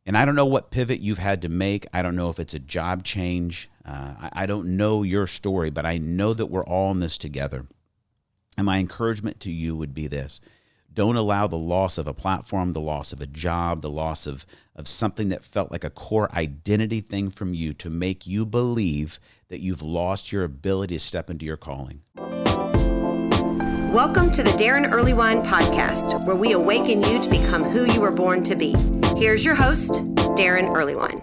And I don't know what pivot you've had to make. I don't know if it's a job change. I don't know your story, but I know that we're all in this together. And my encouragement to you would be this. Don't allow the loss of a platform, the loss of a job, the loss of something that felt like a core identity thing from you to make you believe that you've lost your ability to step into your calling. Welcome to the Daron Earlewine Podcast, where we awaken you to become who you were born to be. Here's your host, Daron Earlewine.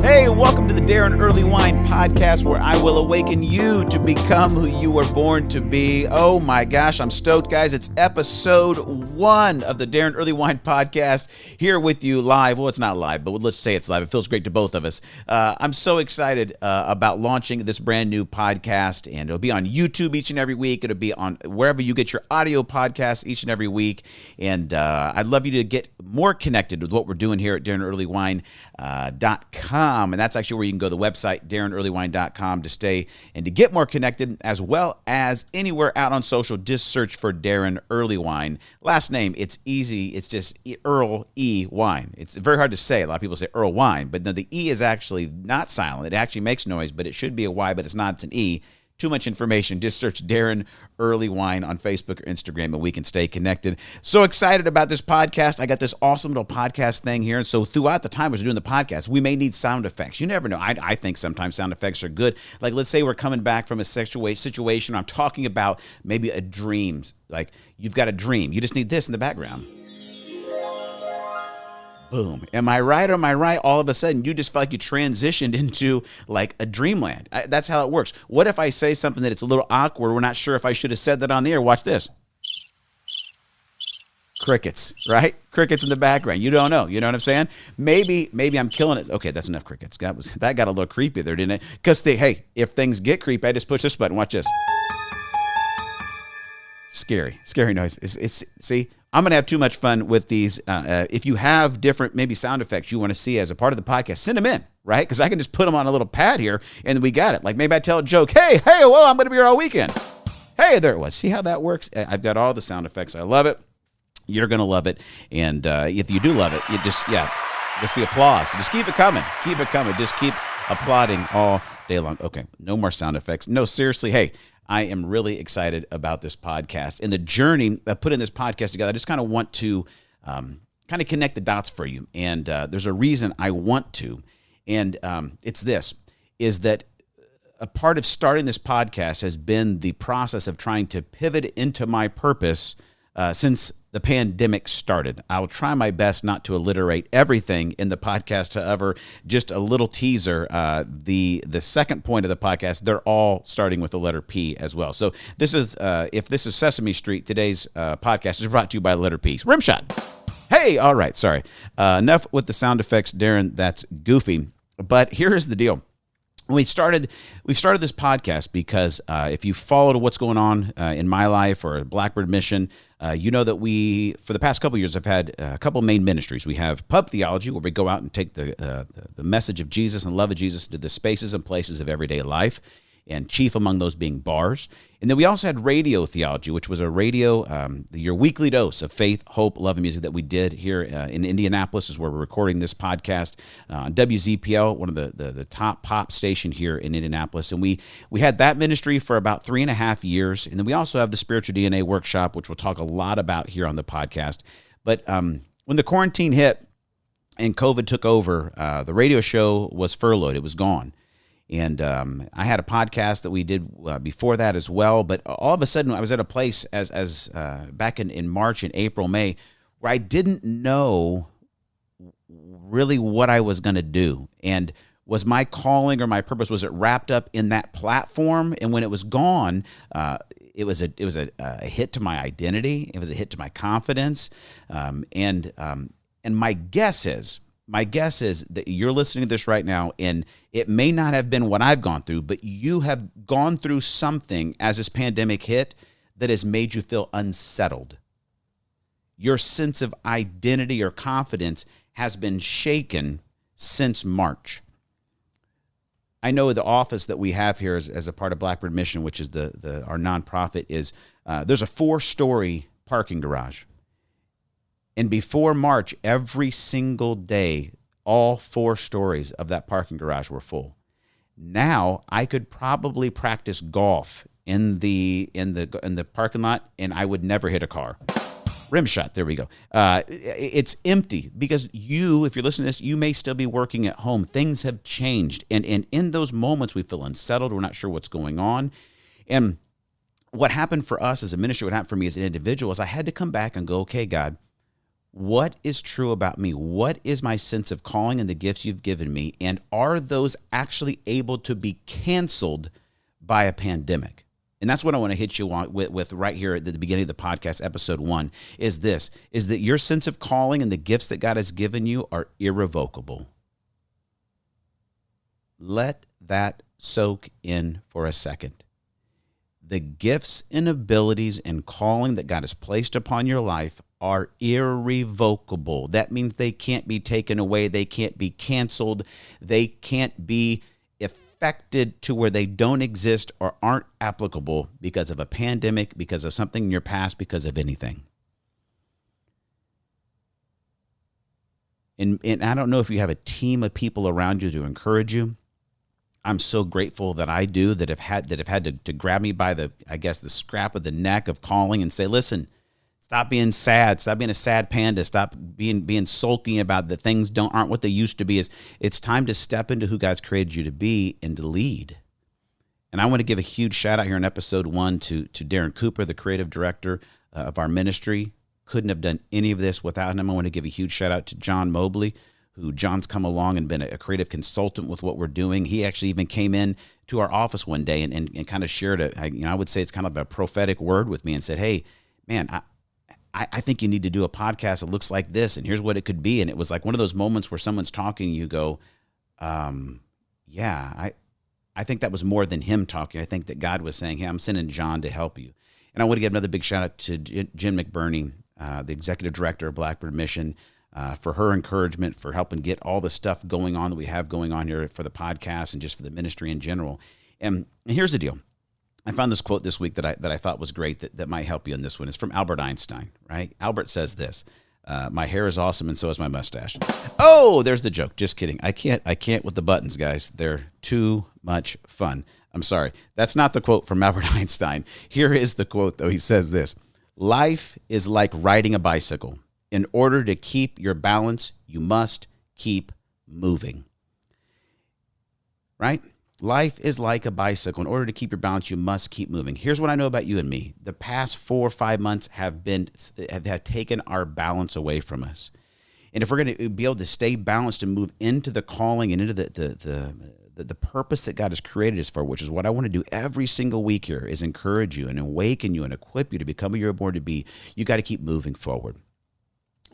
Hey, welcome to the Daron Earlewine Podcast, where I will awaken you to become who you were born to be. Oh my gosh, I'm stoked, guys. It's episode 1 of the Daron Earlewine Podcast, here with you live. Well, it's not live, but let's say it's live. It feels great to both of us. I'm so excited about launching this brand new podcast, and it'll be on YouTube each and every week. It'll be on wherever you get your audio podcasts each and every week. And I'd love you to get more connected with what we're doing here at DaronEarlewine.com. And that's actually where you can go to the website, DaronEarlewine.com, to stay and to get more connected, as well as anywhere out on social. Just search for Daron Earlewine. Last name, it's easy. It's just Earl E. Wine. It's very hard to say. A lot of people say Earl Wine, but no, the E is actually not silent. It actually makes noise, but it should be a Y, but it's not. It's an E. Too much information. Just search Daron Earlewine on Facebook or Instagram, and we can stay connected. So excited about this podcast. I got this awesome little podcast thing here. And so throughout the time as we're doing the podcast, we may need sound effects. You never know. I think sometimes sound effects are good. Like, let's say we're coming back from a situation. I'm talking about maybe a dream. Like, you've got a dream. You just need this in the background. Boom. Am I right or am I right? All of a sudden, you just felt like you transitioned into like a dreamland. That's how it works. What if I say something that it's a little awkward? We're not sure if I should have said that on the air. Watch this. Crickets, right? Crickets in the background. You don't know. You know what I'm saying? Maybe I'm killing it. Okay, that's enough crickets. That got a little creepy there, didn't it? Because, hey, if things get creepy, I just push this button. Watch this. Scary noise. See, I'm going to have too much fun with these. If you have different maybe sound effects you want to see as a part of the podcast, send them in, right? Because I can just put them on a little pad here, and we got it. Like maybe I tell a joke. Hey, well, I'm going to be here all weekend. Hey, there it was. See how that works? I've got all the sound effects. I love it. You're going to love it. And if you do love it, just the applause. Just keep it coming. Keep it coming. Just keep applauding all day long. Okay, no more sound effects. No, seriously, hey. I am really excited about this podcast and the journey of putting this podcast together. I just kind of want to kind of connect the dots for you. And there's a reason I want to. And it's this, is that a part of starting this podcast has been the process of trying to pivot into my purpose since the pandemic started. I'll try my best not to alliterate everything in the podcast. However, just a little teaser, the second point of the podcast, they're all starting with the letter P as well. So this is, if this is Sesame Street, today's podcast is brought to you by the letter P. Rimshot. Hey, all right, sorry. Enough with the sound effects, Daron. That's goofy. But here's the deal. We started this podcast because if you followed what's going on in my life or Blackbird Mission, you know that we, for the past couple of years, have had a couple main ministries. We have Pub Theology, where we go out and take the message of Jesus and love of Jesus to the spaces and places of everyday life, and chief among those being bars. And then we also had Radio Theology, which was a radio, your weekly dose of faith, hope, love, and music that we did here in Indianapolis, is where we're recording this podcast, on WZPL, one of the top pop station here in Indianapolis. And we had that ministry for about 3.5 years. And then we also have the Spiritual DNA Workshop, which we'll talk a lot about here on the podcast. But when the quarantine hit and COVID took over, the radio show was furloughed. It was gone. And I had a podcast that we did before that as well. But all of a sudden, I was at a place as back in March and April, May, where I didn't know really what I was going to do. And was my calling or my purpose, was it wrapped up in that platform? And when it was gone, it was a hit to my identity. It was a hit to my confidence. And my guess is that you're listening to this right now, and it may not have been what I've gone through, but you have gone through something as this pandemic hit that has made you feel unsettled. Your sense of identity or confidence has been shaken since March. I know the office that we have here as a part of Blackbird Mission, which is our nonprofit, is there's a 4-story parking garage. And before March, every single day, All 4 stories of that parking garage were full. Now I could probably practice golf in the parking lot, and I would never hit a car. Rim shot. There we go. It's empty because if you're listening to this, you may still be working at home. Things have changed. And in those moments, we feel unsettled. We're not sure what's going on. And what happened for us as a ministry, what happened for me as an individual, is I had to come back and go, okay, God, what is true about me? What is my sense of calling and the gifts you've given me? And are those actually able to be canceled by a pandemic? And that's what I want to hit you on with right here at the beginning of the podcast, episode 1, is that your sense of calling and the gifts that God has given you are irrevocable. Let that soak in for a second. The gifts and abilities and calling that God has placed upon your life are irrevocable. That means they can't be taken away. They can't be canceled. They can't be affected to where they don't exist or aren't applicable because of a pandemic, because of something in your past, because of anything. And I don't know if you have a team of people around you to encourage you. I'm so grateful that I do, that have had to grab me by the scrap of the neck of calling and say, listen, stop being sad. Stop being a sad panda. Stop being sulking about that things aren't what they used to be. It's time to step into who God's created you to be and to lead. And I want to give a huge shout out here in episode 1 to Daron Cooper, the creative director of our ministry. Couldn't have done any of this without him. I want to give a huge shout out to John Mobley, who John's come along and been a creative consultant with what we're doing. He actually even came in to our office one day and kind of shared I would say it's kind of a prophetic word with me and said, hey, man, I think you need to do a podcast that looks like this, and here's what it could be. And it was like one of those moments where someone's talking, you go, yeah, I think that was more than him talking. I think that God was saying, hey, I'm sending John to help you. And I want to give another big shout out to Jen McBurney, the executive director of Blackbird Mission, for her encouragement, for helping get all the stuff going on that we have going on here for the podcast and just for the ministry in general. And here's the deal. I found this quote this week that I thought was great that might help you in this one. It's from Albert Einstein, right? Albert says this, my hair is awesome and so is my mustache. Oh, there's the joke. Just kidding. I can't with the buttons, guys. They're too much fun. I'm sorry. That's not the quote from Albert Einstein. Here is the quote, though. He says this: life is like riding a bicycle. In order to keep your balance, you must keep moving. Right? Life is like a bicycle. In order to keep your balance, you must keep moving. Here's what I know about you and me. The past 4 or 5 months have taken our balance away from us. And if we're going to be able to stay balanced and move into the calling and into the purpose that God has created us for, which is what I want to do every single week here, is encourage you and awaken you and equip you to become who you're born to be, you got to keep moving forward.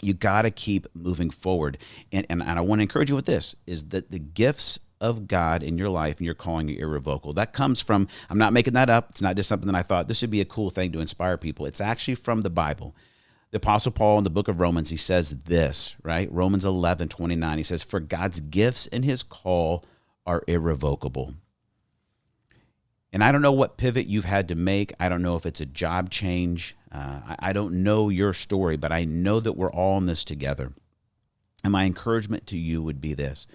You got to keep moving forward. And I want to encourage you with this, is that the gifts of God in your life and your calling are irrevocable. That comes from, I'm not making that up. It's not just something that I thought this would be a cool thing to inspire people. It's actually from the Bible. The Apostle Paul in the book of Romans, he says this, right? Romans 11:29, he says, for God's gifts and his call are irrevocable. And I don't know what pivot you've had to make. I don't know if it's a job change. I don't know your story, but I know that we're all in this together. And my encouragement to you would be this: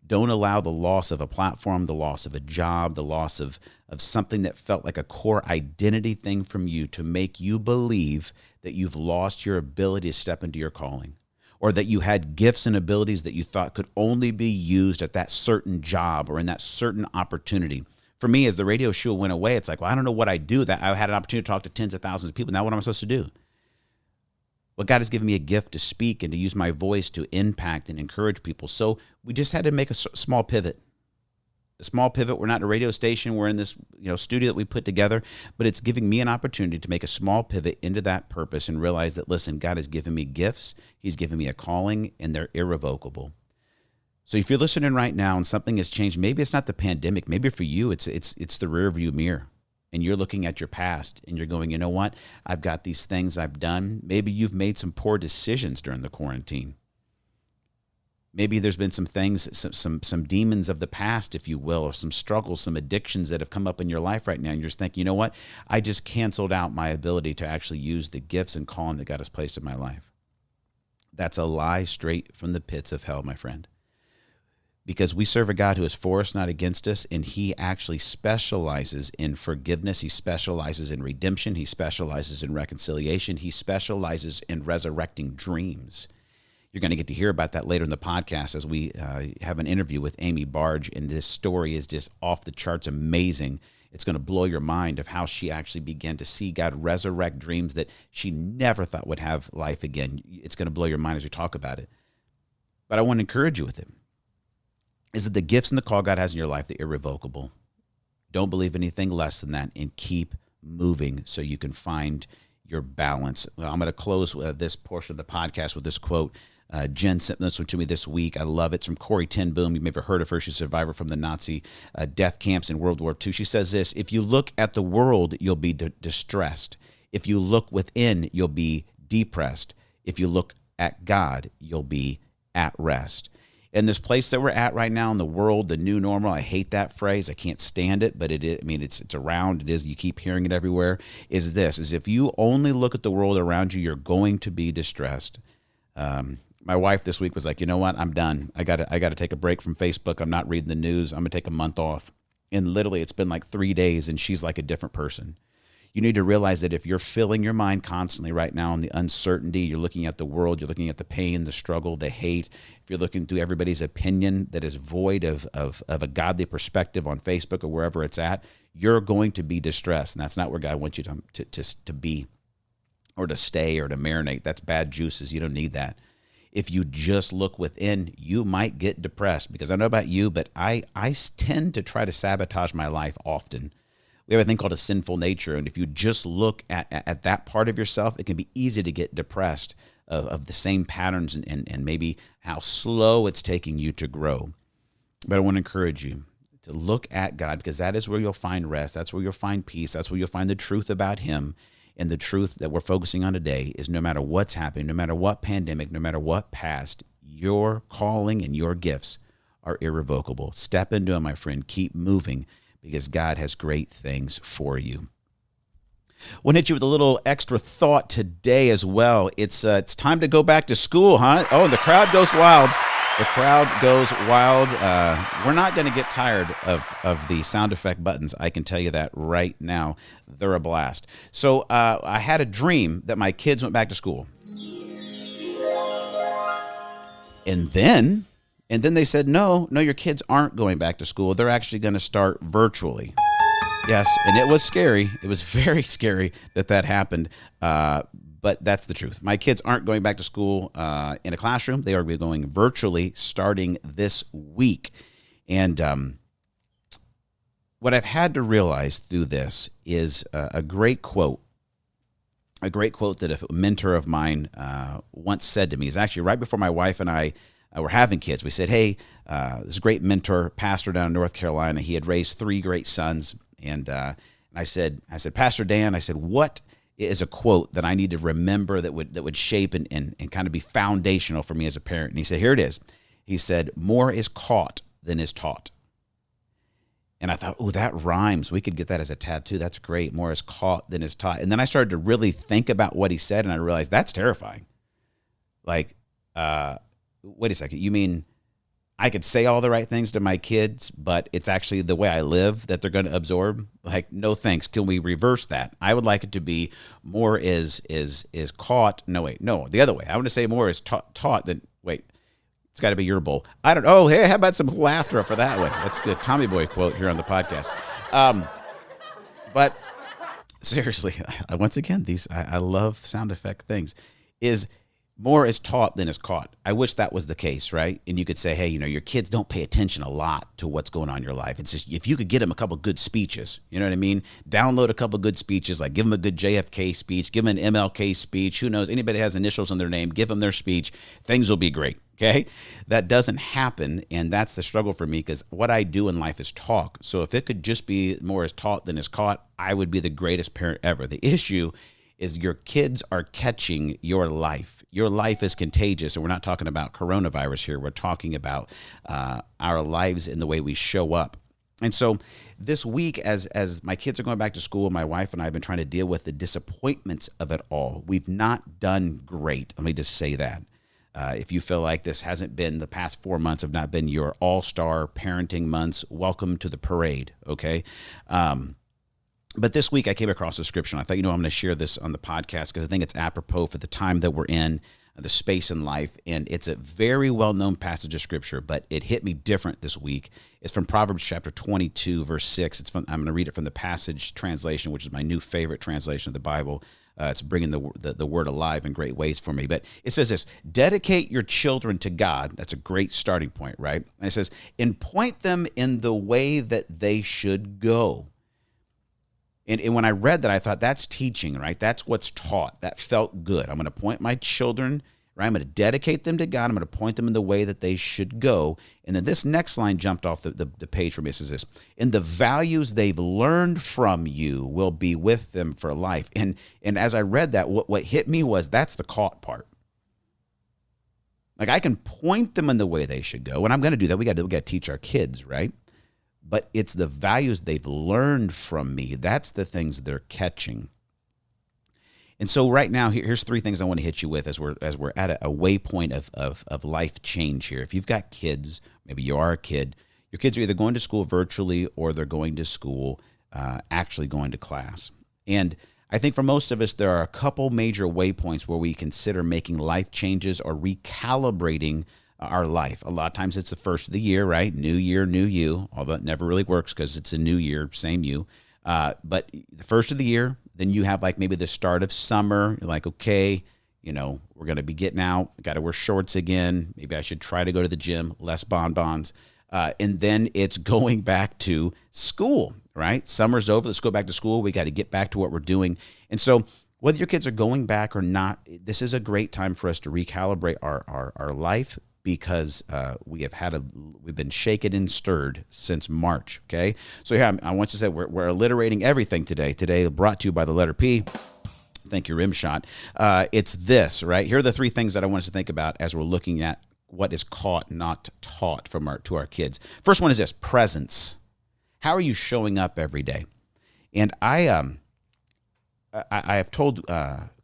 don't allow the loss of a platform, the loss of a job, the loss of something that felt like a core identity thing from you to make you believe that you've lost your ability to step into your calling, or that you had gifts and abilities that you thought could only be used at that certain job or in that certain opportunity. For me, as the radio show went away, it's like, well, I don't know what I do. That I had an opportunity to talk to tens of thousands of people. Now what am I supposed to do? Well, God has given me a gift to speak and to use my voice to impact and encourage people. So we just had to make a small pivot. A small pivot. We're not a radio station. We're in this studio that we put together, but it's giving me an opportunity to make a small pivot into that purpose and realize that, listen, God has given me gifts. He's given me a calling, and they're irrevocable. So if you're listening right now and something has changed, maybe it's not the pandemic. Maybe for you, it's the rear view mirror. And you're looking at your past and you're going, you know what? I've got these things I've done. Maybe you've made some poor decisions during the quarantine. Maybe there's been some things, some demons of the past, if you will, or some struggles, some addictions that have come up in your life right now. And you're just thinking, you know what? I just canceled out my ability to actually use the gifts and calling that God has placed in my life. That's a lie straight from the pits of hell, my friend. because we serve a God who is for us, not against us, and he actually specializes in forgiveness. He specializes in redemption. He specializes in reconciliation. He specializes in resurrecting dreams. You're going to get to hear about that later in the podcast as we have an interview with Amy Barg, and this story is just off the charts amazing. It's going to blow your mind of how she actually began to see God resurrect dreams that she never thought would have life again. It's going to blow your mind as we talk about it. But I want to encourage you with it. Is that the gifts and the call God has in your life, they're irrevocable. Don't believe anything less than that, and keep moving so you can find your balance. Well, I'm going to close this portion of the podcast with this quote. Jen sent this one to me this week. I love it. It's from Corrie ten Boom. You may have heard of her. She's a survivor from the Nazi death camps in World War II. She says this: if you look at the world, you'll be distressed. If you look within, you'll be depressed. If you look at God, you'll be at rest. In this place that we're at right now in the world, the new normal, I hate that phrase. I can't stand it, but it is, I mean, it's around. It is. You keep hearing it everywhere. Is if you only look at the world around you, you're going to be distressed. My wife this week was like, you know what? I'm done. I got to take a break from Facebook. I'm not reading the news. I'm going to take a month off. And literally, it's been like 3 days, and she's like a different person. You need to realize that if you're filling your mind constantly right now on the uncertainty, you're looking at the world, you're looking at the pain, the struggle, the hate, if you're looking through everybody's opinion that is void of a godly perspective on Facebook or wherever it's at, you're going to be distressed. And that's not where God wants you to be or to stay or to marinate. That's bad juices. You don't need that. If you just look within, you might get depressed, because I don't know about you, but I tend to try to sabotage my life often. We have a thing called a sinful nature, and if you just look at that part of yourself, it can be easy to get depressed of the same patterns and maybe how slow it's taking you to grow. But I want to encourage you to look at God, because that is where you'll find rest. That's where you'll find peace. That's where you'll find the truth about him. And the truth that we're focusing on today is no matter what's happening, no matter what pandemic, no matter what past, your calling and your gifts are irrevocable. Step into them, my friend. Keep moving, because God has great things for you. I want to hit you with a little extra thought today as well. It's time to go back to school, huh? Oh, and the crowd goes wild. The crowd goes wild. We're not going to get tired of the sound effect buttons. I can tell you that right now. They're a blast. So I had a dream that my kids went back to school. And then they said, no, your kids aren't going back to school. They're actually going to start virtually. Yes, and it was scary. It was very scary that happened. But that's the truth. My kids aren't going back to school in a classroom. They are going virtually starting this week. And what I've had to realize through this is a great quote. A great quote that a mentor of mine once said to me. Is actually right before my wife and I were having kids. We said, hey, this great mentor, pastor down in North Carolina, he had raised 3 great sons. And I said, Pastor Dan, I said, what is a quote that I need to remember that would shape and kind of be foundational for me as a parent? And he said, here it is. He said, more is caught than is taught. And I thought, oh, that rhymes. We could get that as a tattoo. That's great. More is caught than is taught. And then I started to really think about what he said, and I realized that's terrifying. Like, wait a second. You mean I could say all the right things to my kids, but it's actually the way I live that they're going to absorb? Like, no thanks. Can we reverse that? I would like it to be more is caught. No, the other way. I want to say more is taught than, wait, it's got to be your bowl. I don't know. Oh, hey, how about some laughter for that one? That's good. Tommy Boy quote here on the podcast. But seriously, once again, I love sound effect things. Is more is taught than is caught. I wish that was the case, right? And you could say, hey, your kids don't pay attention a lot to what's going on in your life. It's just, if you could get them a couple good speeches, you know what I mean? Download a couple good speeches, like give them a good JFK speech, give them an MLK speech. Who knows? Anybody has initials in their name, give them their speech. Things will be great, okay? That doesn't happen, and that's the struggle for me, because what I do in life is talk. So if it could just be more is taught than is caught, I would be the greatest parent ever. The issue is your kids are catching your life. Your life is contagious, and we're not talking about coronavirus here. We're talking about our lives in the way we show up. And so this week, as my kids are going back to school, my wife and I have been trying to deal with the disappointments of it all. We've not done great. Let me just say that. If you feel like this hasn't been, the past 4 months have not been your all-star parenting months, welcome to the parade, okay? But this week I came across a scripture, and I thought, I'm going to share this on the podcast because I think it's apropos for the time that we're in, the space in life, and it's a very well-known passage of scripture, but it hit me different this week. It's from Proverbs chapter 22, verse 6. I'm going to read it from the Passage translation, which is my new favorite translation of the Bible. It's bringing the word alive in great ways for me. But it says this: dedicate your children to God. That's a great starting point, right? And it says, and point them in the way that they should go. And when I read that, I thought, that's teaching, right? That's what's taught. That felt good. I'm going to point my children, right? I'm going to dedicate them to God. I'm going to point them in the way that they should go. And then this next line jumped off the page for me. It says this: and the values they've learned from you will be with them for life. And as I read that, what hit me was, that's the caught part. Like, I can point them in the way they should go, and I'm going to do that. We got to teach our kids, right? But it's the values they've learned from me. That's the things they're catching. And so right now, here's 3 things I want to hit you with as we're at a waypoint of life change here. If you've got kids, maybe you are a kid, your kids are either going to school virtually or they're going to school, actually going to class. And I think for most of us, there are a couple major waypoints where we consider making life changes or recalibrating our life. A lot of times it's the first of the year, right? New year, new you. Although that never really works because it's a new year, same you. But the first of the year, then you have like maybe the start of summer. You're like, okay, we're going to be getting out. Got to wear shorts again. Maybe I should try to go to the gym, less bonbons. And then it's going back to school, right? Summer's over. Let's go back to school. We got to get back to what we're doing. And so whether your kids are going back or not, this is a great time for us to recalibrate our life, because we've been shaken and stirred since March, okay? So here, I want you to say we're alliterating everything today. Today, brought to you by the letter P. Thank you, Rimshot. It's this, right? Here are the 3 things that I want us to think about as we're looking at what is caught, not taught to our kids. First one is this: presence. How are you showing up every day? And I have told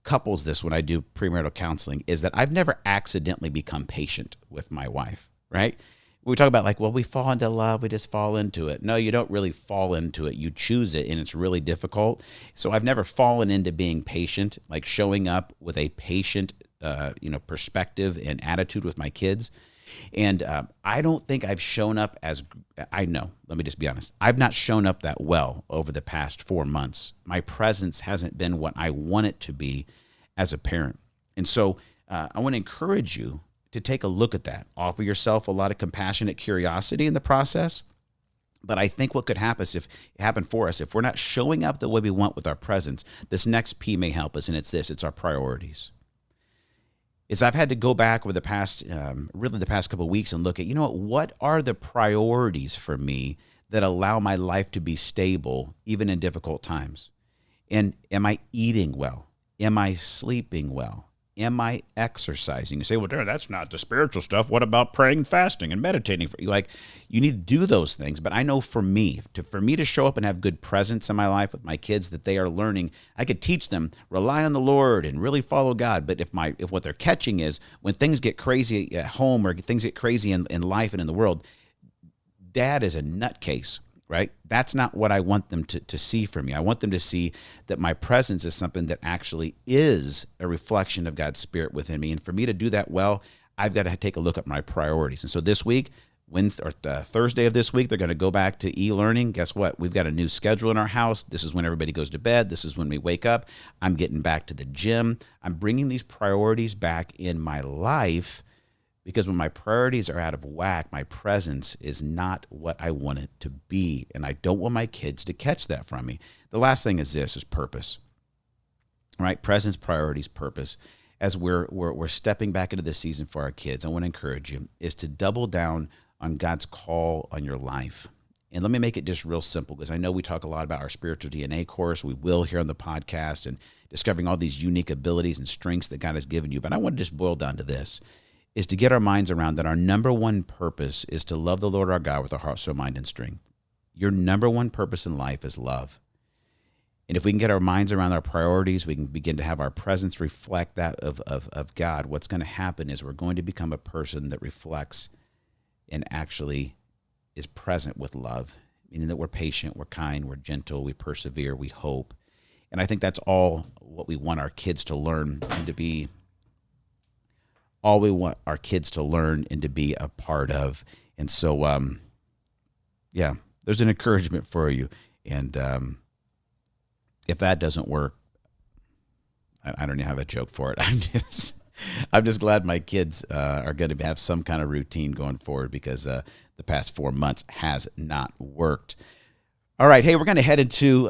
couples this when I do premarital counseling, is that I've never accidentally become patient with my wife, right? We talk about like, well, we fall into love, we just fall into it. No, you don't really fall into it. You choose it, and it's really difficult. So I've never fallen into being patient, like showing up with a patient, perspective and attitude with my kids. And I don't think I've shown up let me just be honest. I've not shown up that well over the past 4 months. My presence hasn't been what I want it to be as a parent. And so I want to encourage you to take a look at that. Offer yourself a lot of compassionate curiosity in the process. But I think what could happen for us, if we're not showing up the way we want with our presence, this next P may help us, and it's our priorities. I've had to go back over the past couple of weeks and look at, what are the priorities for me that allow my life to be stable even in difficult times? And am I eating well? Am I sleeping well? Am I exercising? You say, well, Darren, that's not the spiritual stuff. What about praying, fasting, and meditating? You need to do those things. But I know for me to show up and have good presence in my life with my kids, that they are learning, I could teach them, rely on the Lord and really follow God. But if what they're catching is when things get crazy at home or things get crazy in life and in the world, Dad is a nutcase. Right? That's not what I want them to see from me. I want them to see that my presence is something that actually is a reflection of God's Spirit within me. And for me to do that well, I've got to take a look at my priorities. And so this week, Thursday of this week, they're going to go back to e-learning. Guess what? We've got a new schedule in our house. This is when everybody goes to bed. This is when we wake up. I'm getting back to the gym. I'm bringing these priorities back in my life, because when my priorities are out of whack, my presence is not what I want it to be. And I don't want my kids to catch that from me. The last thing is purpose, right? Presence, priorities, purpose. As we're stepping back into this season for our kids, I want to encourage you is to double down on God's call on your life. And let me make it just real simple, because I know we talk a lot about our spiritual DNA course. We will here on the podcast, and discovering all these unique abilities and strengths that God has given you. But I want to just boil down to this, is to get our minds around that our number one purpose is to love the Lord our God with our heart, soul, mind, and strength. Your number one purpose in life is love. And if we can get our minds around our priorities, we can begin to have our presence reflect that of God. What's going to happen is we're going to become a person that reflects and actually is present with love, meaning that we're patient, we're kind, we're gentle, we persevere, we hope. And I think that's all what we want our kids to learn and to be, all we want our kids to learn and to be a part of. And so, yeah, there's an encouragement for you. And if that doesn't work, I don't even have a joke for it. I'm just glad my kids are going to have some kind of routine going forward, because the past 4 months has not worked. All right. Hey, we're going to head into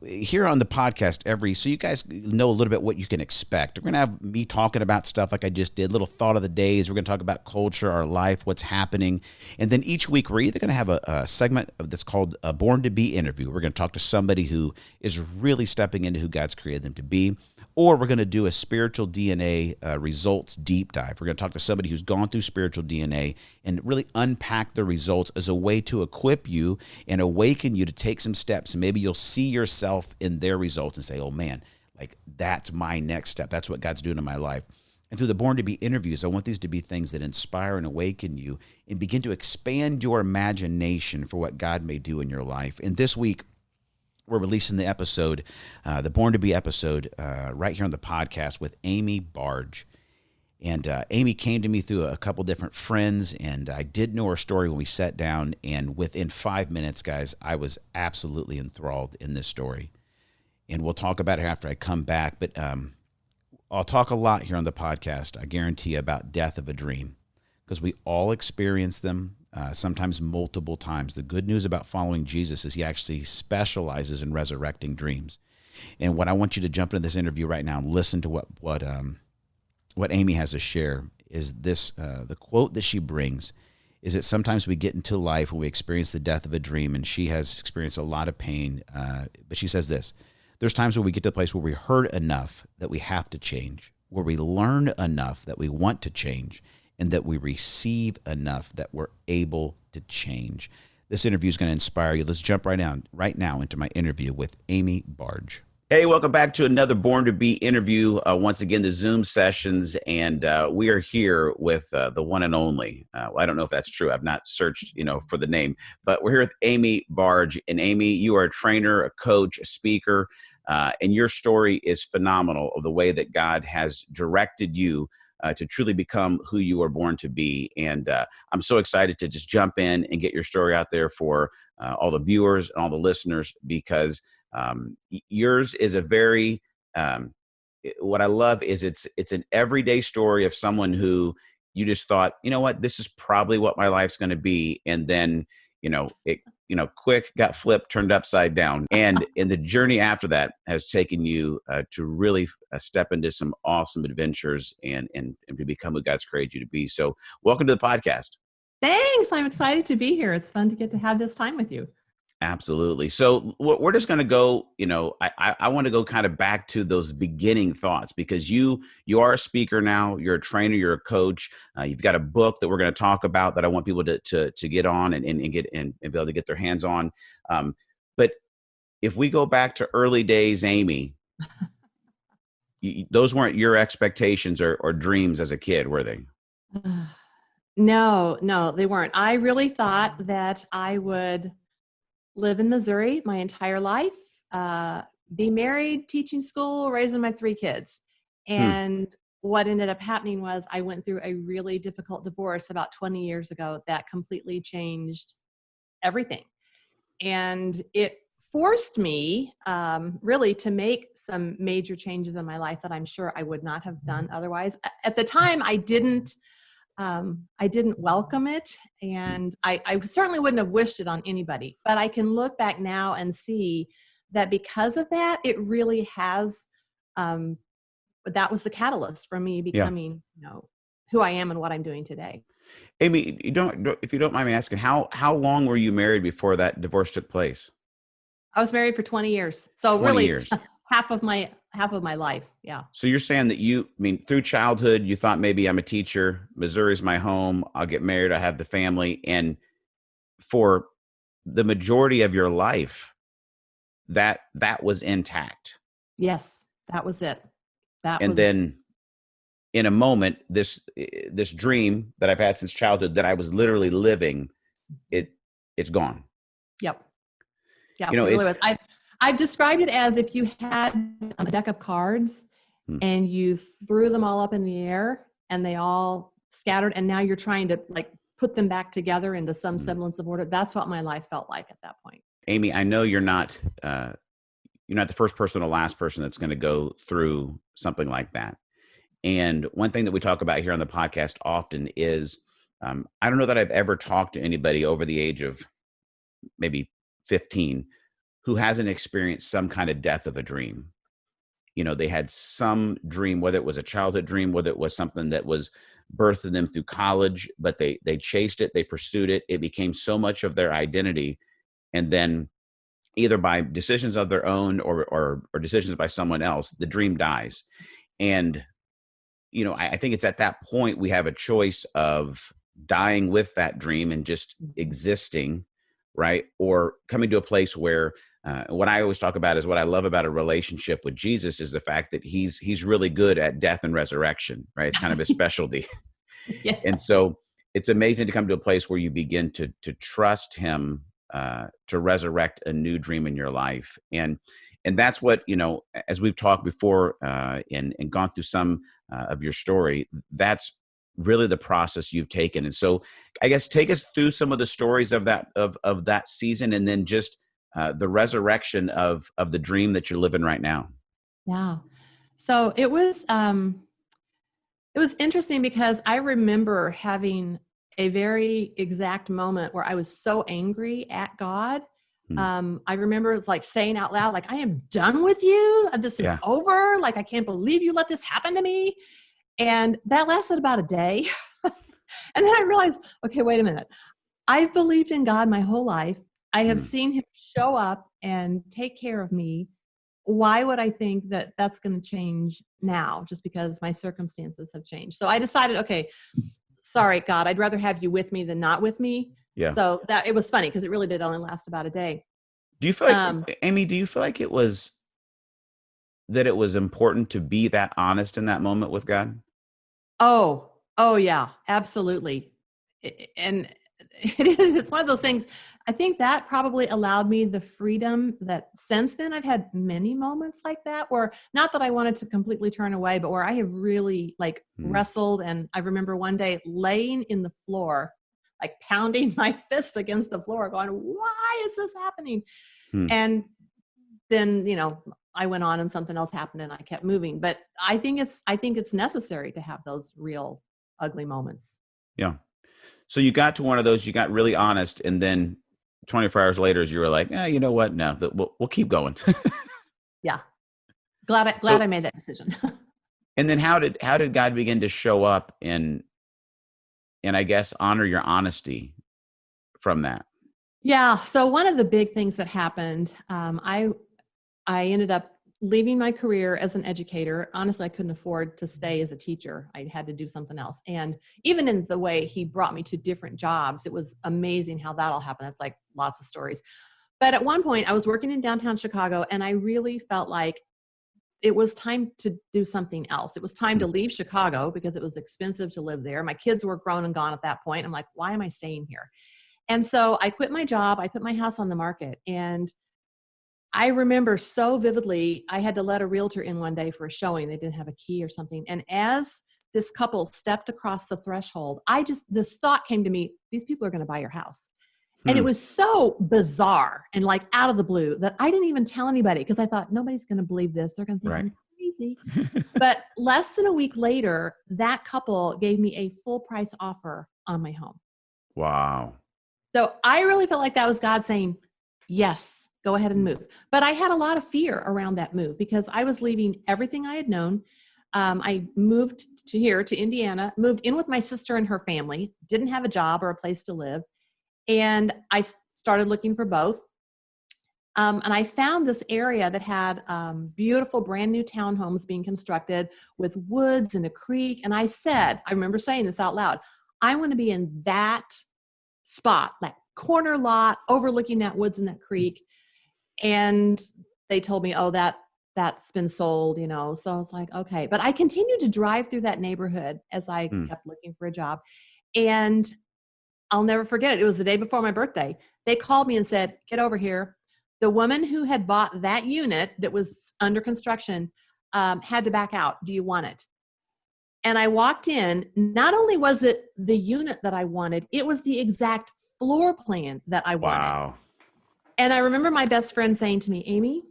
here on the podcast so you guys know a little bit what you can expect. We're going to have me talking about stuff like I just did, little thought of the days. We're going to talk about culture, our life, what's happening. And then each week we're either going to have a segment that's called a Born to Be interview. We're going to talk to somebody who is really stepping into who God's created them to be. Or we're going to do a spiritual DNA results deep dive. We're going to talk to somebody who's gone through spiritual DNA and really unpack the results as a way to equip you and awaken you to take some steps. And maybe you'll see yourself in their results and say, oh man, like that's my next step. That's what God's doing in my life. And through the Born to Be interviews, I want these to be things that inspire and awaken you and begin to expand your imagination for what God may do in your life. And this week, we're releasing the episode, the Born to Be episode, right here on the podcast with Amy Barg. And Amy came to me through a couple different friends, and I did know her story when we sat down. And within 5 minutes, guys, I was absolutely enthralled in this story. And we'll talk about it after I come back. But I'll talk a lot here on the podcast, I guarantee you, about death of a dream, because we all experience them. Sometimes multiple times. The good news about following Jesus is he actually specializes in resurrecting dreams. And what I want you to jump into this interview right now and listen to what Amy has to share is this. The quote that she brings is that sometimes we get into life when we experience the death of a dream, and she has experienced a lot of pain. But she says this: there's times when we get to a place where we hurt enough that we have to change, where we learn enough that we want to change, and that we receive enough that we're able to change. This interview is going to inspire you. Let's jump right now into my interview with Amy Barg. Hey, welcome back to another Born to Be interview. Once again, the Zoom sessions, and we are here with the one and only. I don't know if that's true. I've not searched, for the name, but we're here with Amy Barg. And Amy, you are a trainer, a coach, a speaker, and your story is phenomenal of the way that God has directed you to truly become who you were born to be. And I'm so excited to just jump in and get your story out there for all the viewers and all the listeners, because yours is a very, what I love is it's an everyday story of someone who you just thought, you know what, this is probably what my life's going to be. And then, it quick got flipped, turned upside down. And the journey after that has taken you to really step into some awesome adventures and to become who God's created you to be. So welcome to the podcast. Thanks. I'm excited to be here. It's fun to get to have this time with you. Absolutely. So we're just going to go, I want to go kind of back to those beginning thoughts, because you are a speaker now, you're a trainer, you're a coach. You've got a book that we're going to talk about that I want people to get on and get and be able to get their hands on. But if we go back to early days, Amy, those weren't your expectations or dreams as a kid, were they? No, they weren't. I really thought that I would live in Missouri my entire life, be married, teaching school, raising my 3 kids. And what ended up happening was I went through a really difficult divorce about 20 years ago that completely changed everything. And it forced me really to make some major changes in my life that I'm sure I would not have done otherwise. At the time, I didn't welcome it, and I certainly wouldn't have wished it on anybody. But I can look back now and see that because of that, it really has, that was the catalyst for me becoming, who I am and what I'm doing today. Amy, if you don't mind me asking, how long were you married before that divorce took place? I was married for 20 years. So 20 really years. half of my life. Yeah. So you're saying that through childhood, you thought maybe I'm a teacher, Missouri's my home, I'll get married, I have the family. And for the majority of your life, that was intact. Yes, that was it. And then in a moment, this dream that I've had since childhood that I was literally living, it's gone. Yep. Yeah, You know, it really was. I've described it as if you had a deck of cards and you threw them all up in the air and they all scattered, and now you're trying to like put them back together into some semblance of order. That's what my life felt like at that point. Amy, I know you're not the first person or the last person that's going to go through something like that. And one thing that we talk about here on the podcast often is, I don't know that I've ever talked to anybody over the age of maybe 15 who hasn't experienced some kind of death of a dream. You know, they had some dream, whether it was a childhood dream, whether it was something that was birthed in them through college, but they chased it, they pursued it. It became so much of their identity. And then either by decisions of their own or decisions by someone else, the dream dies. And, you know, I think it's at that point we have a choice of dying with that dream and just existing, right? Or coming to a place where what I always talk about is what I love about a relationship with Jesus is the fact that he's really good at death and resurrection, right? It's kind of his specialty. Yes. And so it's amazing to come to a place where you begin to trust him to resurrect a new dream in your life. And that's what, you know, as we've talked before and gone through some of your story, that's really the process you've taken. And so I guess take us through some of the stories of that season, and then just the resurrection of the dream that you're living right now. Yeah. So it was interesting because I remember having a very exact moment where I was so angry at God. I remember it's like saying out loud, like, I am done with you. This is over. Like, I can't believe you let this happen to me. And that lasted about a day. And then I realized, okay, wait a minute. I've believed in God my whole life. I have seen him show up and take care of me. Why would I think that that's going to change now just because my circumstances have changed? So I decided, okay, sorry, God, I'd rather have you with me than not with me. Yeah. So that it was funny because it really did only last about a day. Do you feel like, Amy, do you feel like it was important to be that honest in that moment with God? Oh yeah, absolutely. And it's one of those things. I think that probably allowed me the freedom that since then I've had many moments like that where not that I wanted to completely turn away, but where I have really like wrestled. And I remember one day laying in the floor, like pounding my fist against the floor going, why is this happening? And then, you know, I went on and something else happened and I kept moving. But I think it's necessary to have those real ugly moments. Yeah. So you got to one of those, you got really honest, and then 24 hours later, you were like, you know what? No, we'll keep going. Yeah. Glad I made that decision. And then how did God begin to show up and I guess honor your honesty from that? Yeah. So one of the big things that happened, I ended up leaving my career as an educator. Honestly, I couldn't afford to stay as a teacher. I had to do something else. And even in the way he brought me to different jobs, it was amazing how that all happened. It's like lots of stories. But at one point I was working in downtown Chicago and I really felt like it was time to do something else. It was time to leave Chicago because it was expensive to live there. My kids were grown and gone at that point. I'm like, why am I staying here? And so I quit my job. I put my house on the market, and I remember so vividly, I had to let a realtor in one day for a showing. They didn't have a key or something. And as this couple stepped across the threshold, this thought came to me, these people are going to buy your house. And it was so bizarre and like out of the blue that I didn't even tell anybody because I thought nobody's going to believe this. They're going to think I'm crazy. But less than a week later, that couple gave me a full price offer on my home. Wow. So I really felt like that was God saying, yes, go ahead and move. But I had a lot of fear around that move because I was leaving everything I had known. I moved to Indiana, moved in with my sister and her family, didn't have a job or a place to live. And I started looking for both. And I found this area that had beautiful brand new townhomes being constructed with woods and a creek. And I remember saying this out loud, I want to be in that spot, that corner lot overlooking that woods and that creek. And they told me, oh, that's been sold, So I was like, okay. But I continued to drive through that neighborhood as I kept looking for a job. And I'll never forget it. It was the day before my birthday. They called me and said, get over here. The woman who had bought that unit that was under construction had to back out. Do you want it? And I walked in. Not only was it the unit that I wanted, it was the exact floor plan that I wanted. Wow. And I remember my best friend saying to me, Amy,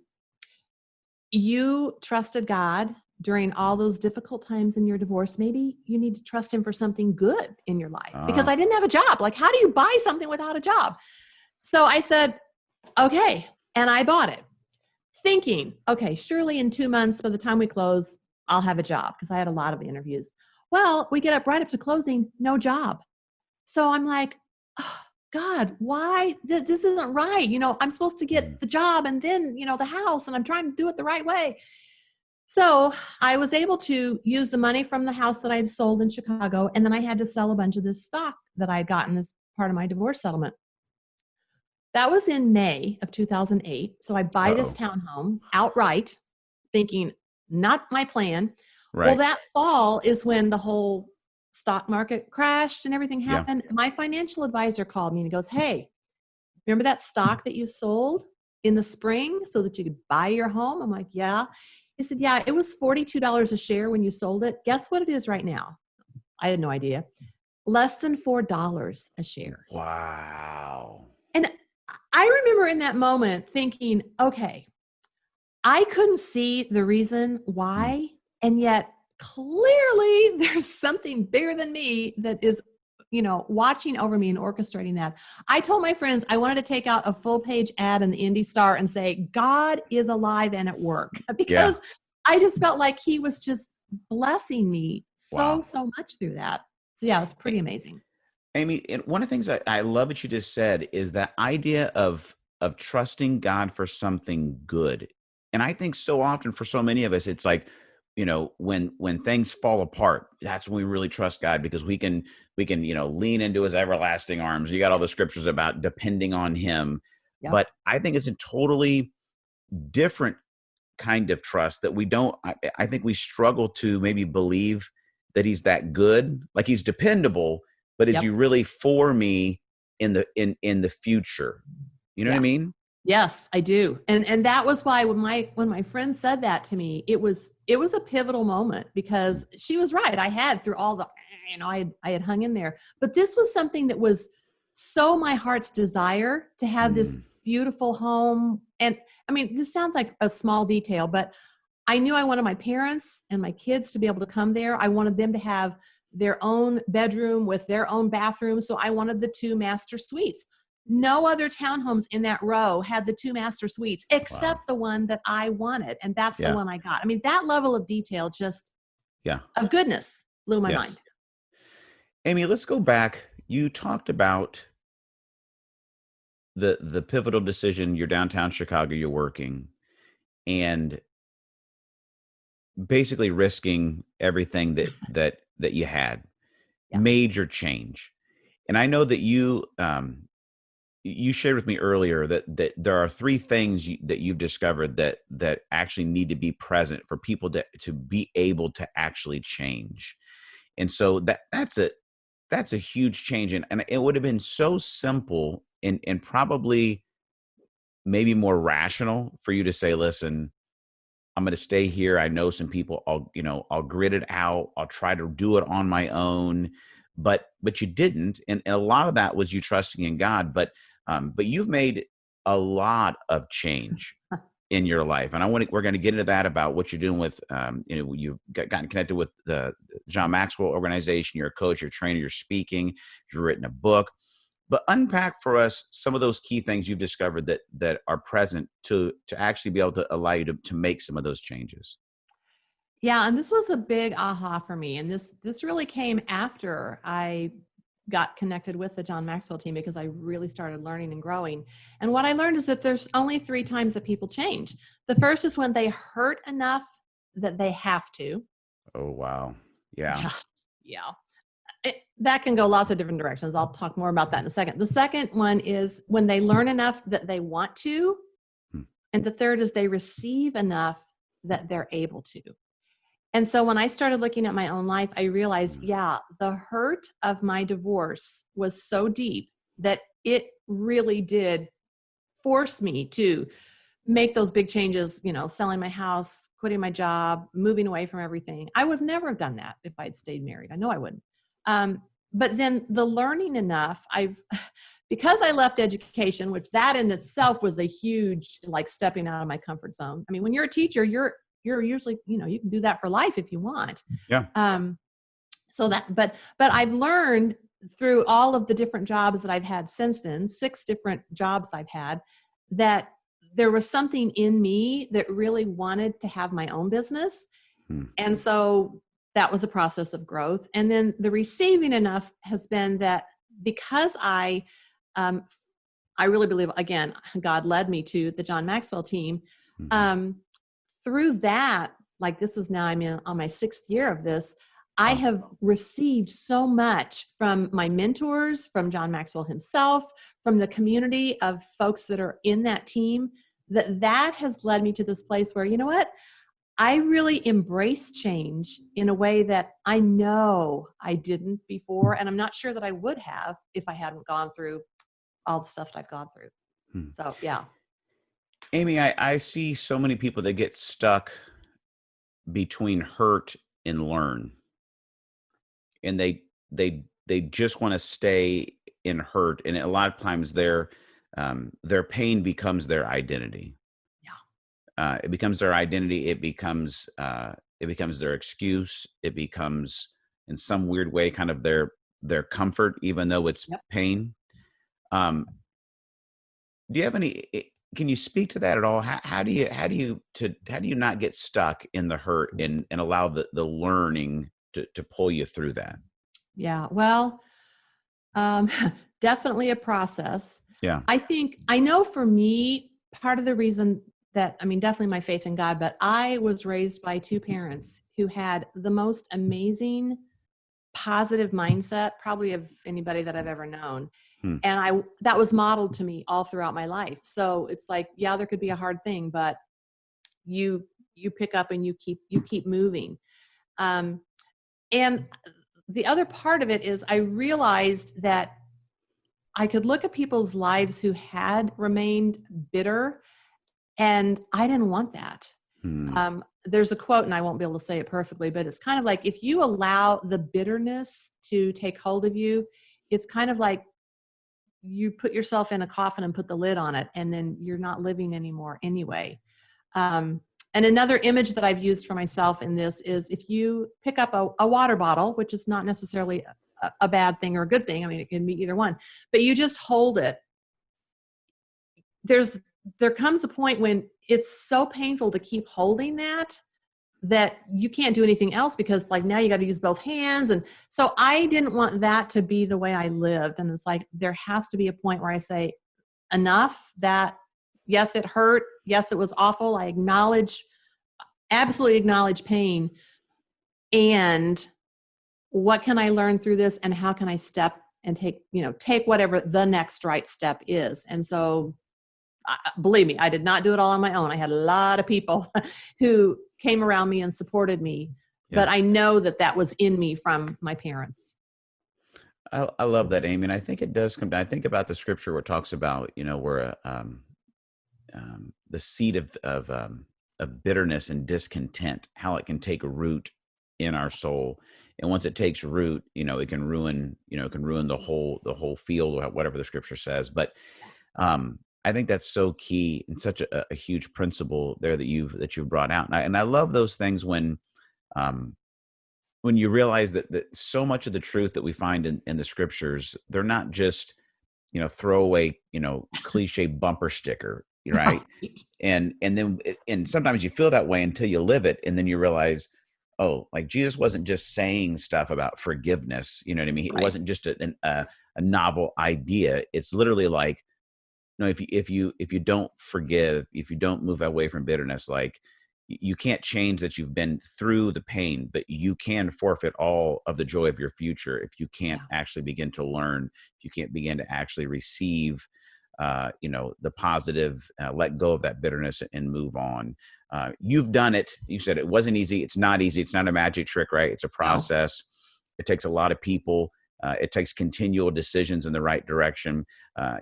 you trusted God during all those difficult times in your divorce. Maybe you need to trust him for something good in your life, because I didn't have a job. Like, how do you buy something without a job? So I said, okay. And I bought it thinking, okay, surely in 2 months, by the time we close, I'll have a job, because I had a lot of interviews. Well, we get up right up to closing, no job. So I'm like, oh, God, why? This isn't right. I'm supposed to get the job and then, the house, and I'm trying to do it the right way. So I was able to use the money from the house that I had sold in Chicago, and then I had to sell a bunch of this stock that I had gotten as part of my divorce settlement. That was in May of 2008. So I buy this townhome outright, thinking, not my plan. Right. Well, that fall is when the whole stock market crashed and everything happened. Yeah. My financial advisor called me and he goes, hey, remember that stock that you sold in the spring so that you could buy your home? I'm like, yeah. He said, yeah, it was $42 a share when you sold it. Guess what it is right now? I had no idea. Less than $4 a share. Wow. And I remember in that moment thinking, okay, I couldn't see the reason why, and yet clearly there's something bigger than me that is, watching over me and orchestrating that. I told my friends I wanted to take out a full page ad in the Indy Star and say, God is alive and at work, because I just felt like he was just blessing me so much through that. So yeah, it was pretty amazing. Amy, and one of the things I love that you just said is that idea of trusting God for something good. And I think so often for so many of us, it's like, when things fall apart, that's when we really trust God, because we can, lean into his everlasting arms. You got all the scriptures about depending on him. Yep. But I think it's a totally different kind of trust that we don't, I think we struggle to maybe believe that he's that good, like he's dependable, but is he really for me in the future? You know what I mean? Yes, I do. And that was why when my friend said that to me, it was a pivotal moment, because she was right. I had, through all the, I had hung in there, but this was something that was so my heart's desire to have this beautiful home. And I mean, this sounds like a small detail, but I knew I wanted my parents and my kids to be able to come there. I wanted them to have their own bedroom with their own bathroom. So I wanted the 2 master suites. No other townhomes in that row had the 2 master suites except the one that I wanted. And that's the one I got. I mean, that level of detail just of goodness blew my mind. Amy, let's go back. You talked about the pivotal decision. You're downtown Chicago, you're working, and basically risking everything that you had. Major change. And I know that you shared with me earlier that there are 3 things that you've discovered that actually need to be present for people to be able to actually change. And so that's a huge change. And it would have been so simple and probably maybe more rational for you to say, listen, I'm going to stay here. I know some people, I'll grit it out. I'll try to do it on my own, but you didn't. And a lot of that was you trusting in God, but you've made a lot of change in your life. And we're going to get into that about what you're doing with, you've gotten connected with the John Maxwell organization. You're a coach, you're a trainer, you're speaking, you've written a book. But unpack for us some of those key things you've discovered that are present to actually be able to allow you to make some of those changes. Yeah, and this was a big aha for me. And this really came after I got connected with the John Maxwell team, because I really started learning and growing. And what I learned is that there's only 3 times that people change. The first is when they hurt enough that they have to. Oh, wow. Yeah. That can go lots of different directions. I'll talk more about that in a second. The second one is when they learn enough that they want to, And the third is they receive enough that they're able to. And so when I started looking at my own life, I realized, the hurt of my divorce was so deep that it really did force me to make those big changes, selling my house, quitting my job, moving away from everything. I would never have done that if I'd stayed married. I know I wouldn't. But then the learning enough, because I left education, which that in itself was a huge, stepping out of my comfort zone. I mean, when you're a teacher, you're usually, you can do that for life if you want. Yeah. But I've learned through all of the different jobs that I've had since then, 6 different jobs I've had, that there was something in me that really wanted to have my own business. And so that was a process of growth. And then the receiving enough has been that because I really believe, again, God led me to the John Maxwell team. Through that, this is now I'm on my 6th year of this, I have received so much from my mentors, from John Maxwell himself, from the community of folks that are in that team, that has led me to this place where, you know what? I really embrace change in a way that I know I didn't before, and I'm not sure that I would have if I hadn't gone through all the stuff that I've gone through. So, yeah. Amy, I see so many people that get stuck between hurt and learn. And they just want to stay in hurt. And a lot of times their pain becomes their identity. Yeah. It becomes their identity. It becomes their excuse. It becomes in some weird way kind of their comfort, even though it's pain. Do you have can you speak to that at all? How do you not get stuck in the hurt and allow the learning to pull you through that? Yeah, well, definitely a process. Yeah. I know for me, part of the reason that, definitely my faith in God, but I was raised by 2 parents who had the most amazing, positive mindset, probably of anybody that I've ever known. And that was modeled to me all throughout my life. So it's there could be a hard thing, but you pick up and you keep moving. And the other part of it is I realized that I could look at people's lives who had remained bitter, and I didn't want that. There's a quote, and I won't be able to say it perfectly, but it's kind of like, if you allow the bitterness to take hold of you, it's kind of like you put yourself in a coffin and put the lid on it, and then you're not living anymore anyway. And another image that I've used for myself in this is, if you pick up a water bottle, which is not necessarily a bad thing or a good thing. It can be either one, but you just hold it. There comes a point when it's so painful to keep holding that you can't do anything else, because now you got to use both hands. And so I didn't want that to be the way I lived. And it's there has to be a point where I say, enough. That, yes, it hurt. Yes, it was awful. I absolutely acknowledge pain. And what can I learn through this? And how can I step and take whatever the next right step is? And so, believe me, I did not do it all on my own. I had a lot of people who came around me and supported me, but I know that was in me from my parents. I love that, Amy. And I think it does come down. I think about the scripture where it talks about, where the seed of bitterness and discontent, how it can take root in our soul. And once it takes root, it can ruin the whole field, or whatever the scripture says. But I think that's so key and such a huge principle there that you've brought out. And I love those things when you realize that so much of the truth that we find in the scriptures, they're not just, throwaway, cliche bumper sticker, right? And sometimes you feel that way until you live it. And then you realize, oh, Jesus wasn't just saying stuff about forgiveness. You know what I mean? Right. It wasn't just a novel idea. It's literally if you don't forgive, if you don't move away from bitterness, you can't change that you've been through the pain, but you can forfeit all of the joy of your future if you can't actually begin to learn, if you can't begin to actually receive the positive, let go of that bitterness and move on. You've done it. You said it wasn't easy. It's not easy. It's not a magic trick, right? It's a process. It takes a lot of people. It takes continual decisions in the right direction.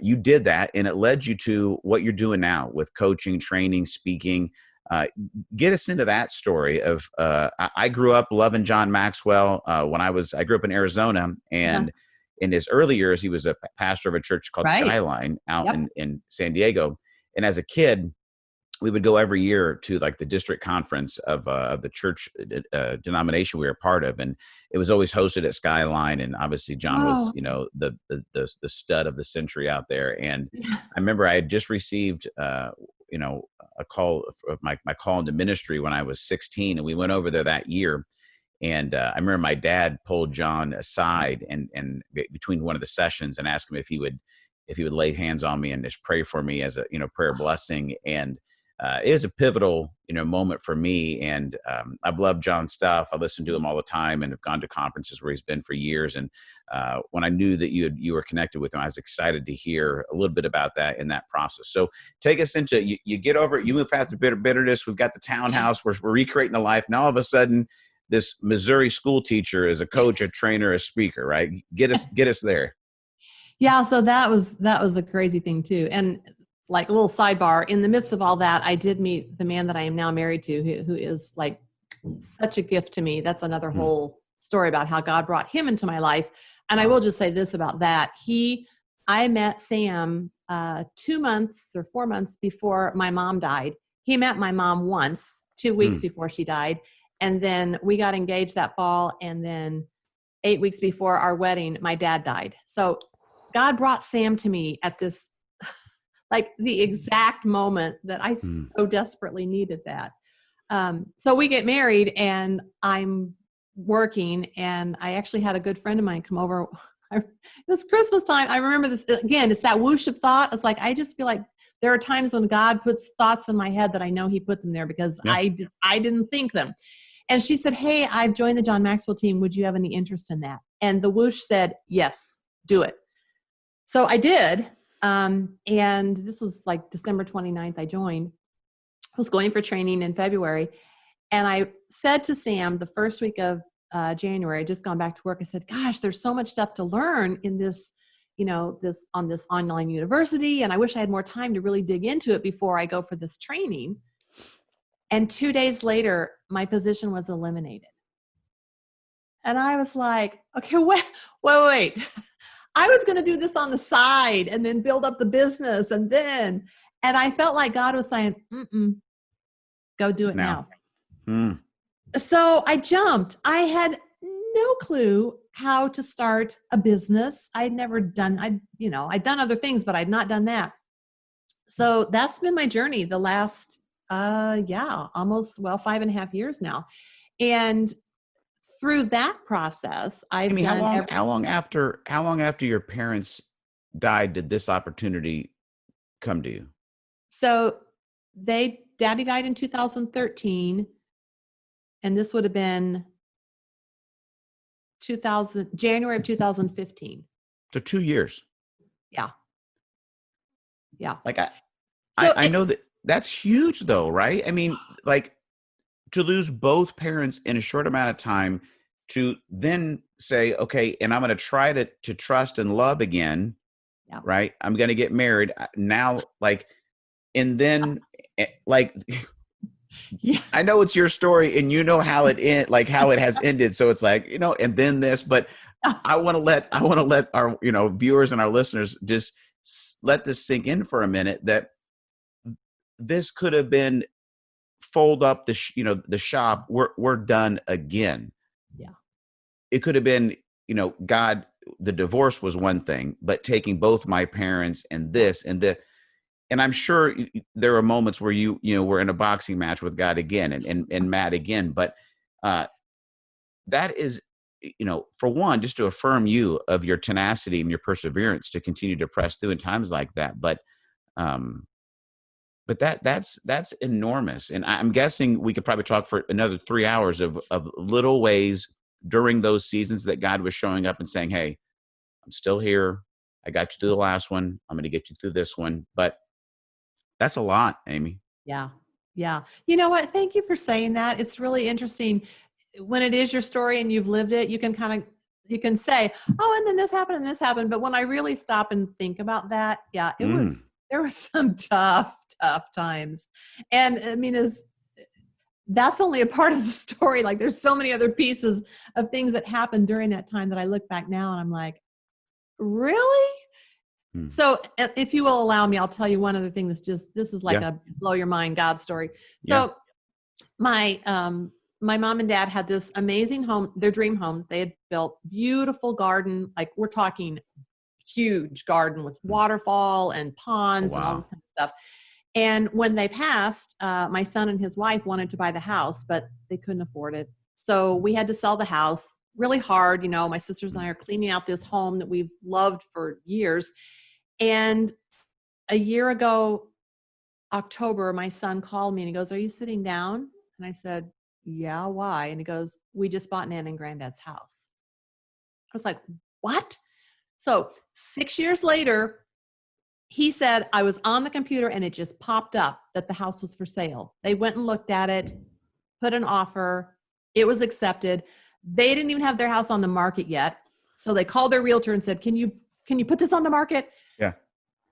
You did that, and it led you to what you're doing now with coaching, training, speaking. Get us into that story of, I grew up loving John Maxwell. I grew up in Arizona, and in his early years, he was a pastor of a church called Skyline out in San Diego. And as a kid, we would go every year to like the district conference of the church denomination we were a part of. And it was always hosted at Skyline. And obviously John was, the stud of the century out there. And I remember I had just received, a call of my call into ministry when I was 16, and we went over there that year. And I remember my dad pulled John aside and between one of the sessions and asked him if he would lay hands on me and just pray for me as a, prayer blessing. And it was a pivotal, moment for me. And I've loved John's stuff. I listen to him all the time and have gone to conferences where he's been for years. And when I knew that you were connected with him, I was excited to hear a little bit about that in that process. So take us into, you get over it, you move past the bitterness. We've got the townhouse, we're recreating a life. Now all of a sudden, this Missouri school teacher is a coach, a trainer, a speaker, right? Get us there. Yeah. So that was a crazy thing too. And like a little sidebar, in the midst of all that, I did meet the man that I am now married to, who is like such a gift to me. That's another whole story about how God brought him into my life. And I will just say this about that. I met Sam 2 months or 4 months before my mom died. He met my mom once, 2 weeks before she died. And then we got engaged that fall. And then 8 weeks before our wedding, my dad died. So God brought Sam to me at this, like the exact moment that I so desperately needed that. So we get married and I'm working, and I actually had a good friend of mine come over. It was Christmas time. I remember this again. It's that whoosh of thought. It's like, I just feel like there are times when God puts thoughts in my head that I know he put them there because I didn't think them. And she said, "Hey, I've joined the John Maxwell team. Would you have any interest in that?" And the whoosh said, "Yes, do it." So I did. And this was like December 29th, I joined. I was going for training in February. And I said to Sam the first week of January, just gone back to work, I said, "Gosh, there's so much stuff to learn in this, this online university. And I wish I had more time to really dig into it before I go for this training." And 2 days later, my position was eliminated. And I was like, okay, wait. I was going to do this on the side and then build up the business. And I felt like God was saying, go do it now. So I jumped. I had no clue how to start a business. I'd never done, I'd done other things, but I'd not done that. So that's been my journey the last, almost 5.5 years now. And through that process, how long after your parents died did this opportunity come to you? So Daddy died in 2013, and this would have been January of 2015. So 2 years. Yeah. Like I know that's huge though, right? I mean, like to lose both parents in a short amount of time, to then say, okay, and I'm going to try to trust and love again. Yeah. Right. I'm going to get married now. And then I know it's your story and how it how it has ended. So it's and then this, but I want to let our, viewers and our listeners just let this sink in for a minute, that this could have been fold up the shop. We're done again. Yeah. It could have been, God, the divorce was one thing, but taking both my parents and this and that. And I'm sure there are moments where you were in a boxing match with God again and Matt again. But that is, for one, just to affirm you of your tenacity and your perseverance to continue to press through in times like that. But that's enormous. And I'm guessing we could probably talk for another 3 hours of little ways during those seasons that God was showing up and saying, "Hey, I'm still here. I got you through the last one. I'm going to get you through this one. But that's a lot, Amy. Yeah. Yeah. You know what? Thank you for saying that. It's really interesting when it is your story and you've lived it, you can say, oh, and then this happened and this happened. But when I really stop and think about that, yeah, there were some tough times. And I mean, that's only a part of the story. Like there's so many other pieces of things that happened during that time that I look back now and I'm like, really? So if you will allow me, I'll tell you one other thing this is like a blow your mind God story. So my mom and dad had this amazing home, their dream home. They had built beautiful garden. Like we're talking huge garden with waterfall and ponds and all this kind of stuff. And when they passed, my son and his wife wanted to buy the house, but they couldn't afford it. So we had to sell the house really hard. You know, my sisters and I are cleaning out this home that we've loved for years. And a year ago, October, my son called me and he goes, "Are you sitting down?" And I said, "Yeah, why?" And he goes, "We just bought Nan and Granddad's house." I was like, "What?" So 6 years later, he said, I was on the computer and it just popped up that the house was for sale. They went and looked at it, put an offer. It was accepted. They didn't even have their house on the market yet. So they called their realtor and said, can you put this on the market? Yeah.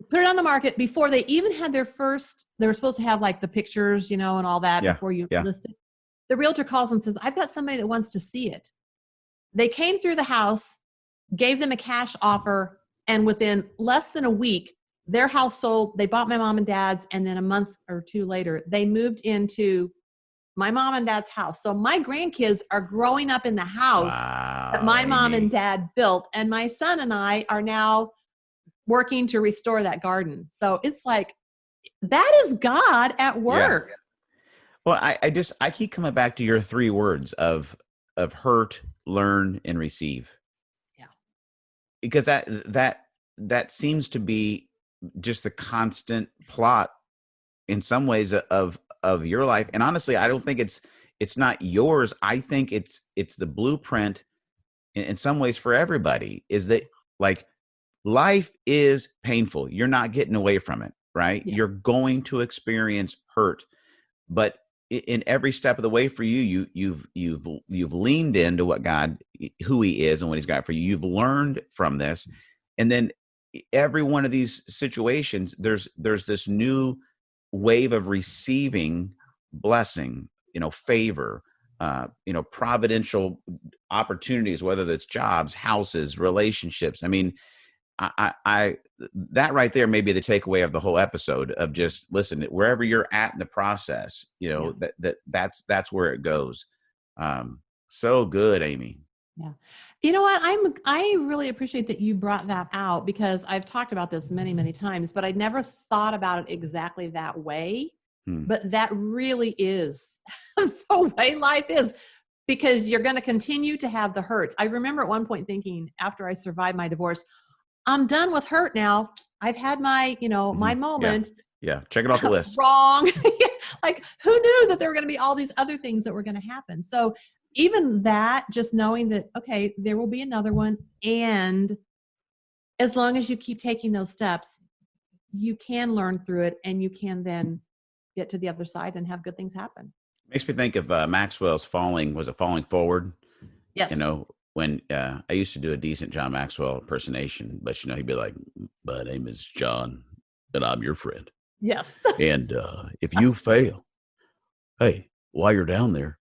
Put it on the market before they even had their first, they were supposed to have like the pictures, you know, and all that before you list it. The realtor calls and says, "I've got somebody that wants to see it." They came through the house, gave them a cash offer, and within less than a week, their house sold. They bought my mom and dad's, and then a month or two later, they moved into my mom and dad's house. So my grandkids are growing up in the house that my mom and dad built, and my son and I are now working to restore that garden. So it's like, that is God at work. Yeah. Well, I keep coming back to your three words of hurt, learn, and receive. Yeah. Because that seems to be just the constant plot in some ways of your life. And honestly, I don't think it's not yours. I think it's the blueprint in some ways for everybody, is that like life is painful. You're not getting away from it, right? Yeah. You're going to experience hurt, but in every step of the way for you, you've leaned into what God, who He is and what He's got for you. You've learned from this. And then every one of these situations, there's this new wave of receiving blessing, favor, providential opportunities, whether that's jobs, houses, relationships. I mean, I that right there may be the takeaway of the whole episode of just listen, wherever you're at in the process, that's where it goes. So good, Amy. Yeah. You know what? I really appreciate that you brought that out, because I've talked about this many, many times, but I never thought about it exactly that way. But that really is the way life is, because you're going to continue to have the hurts. I remember at one point thinking, after I survived my divorce, I'm done with hurt now. I've had my, my moment. Yeah. Check it off the list. Wrong. Like, who knew that there were going to be all these other things that were going to happen? So even that, just knowing that, okay, there will be another one. And as long as you keep taking those steps, you can learn through it, and you can then get to the other side and have good things happen. Makes me think of Maxwell's Falling Forward? Yes. When I used to do a decent John Maxwell impersonation, but he'd be like, "My name is John, and I'm your friend." Yes. And if you fail, hey, while you're down there,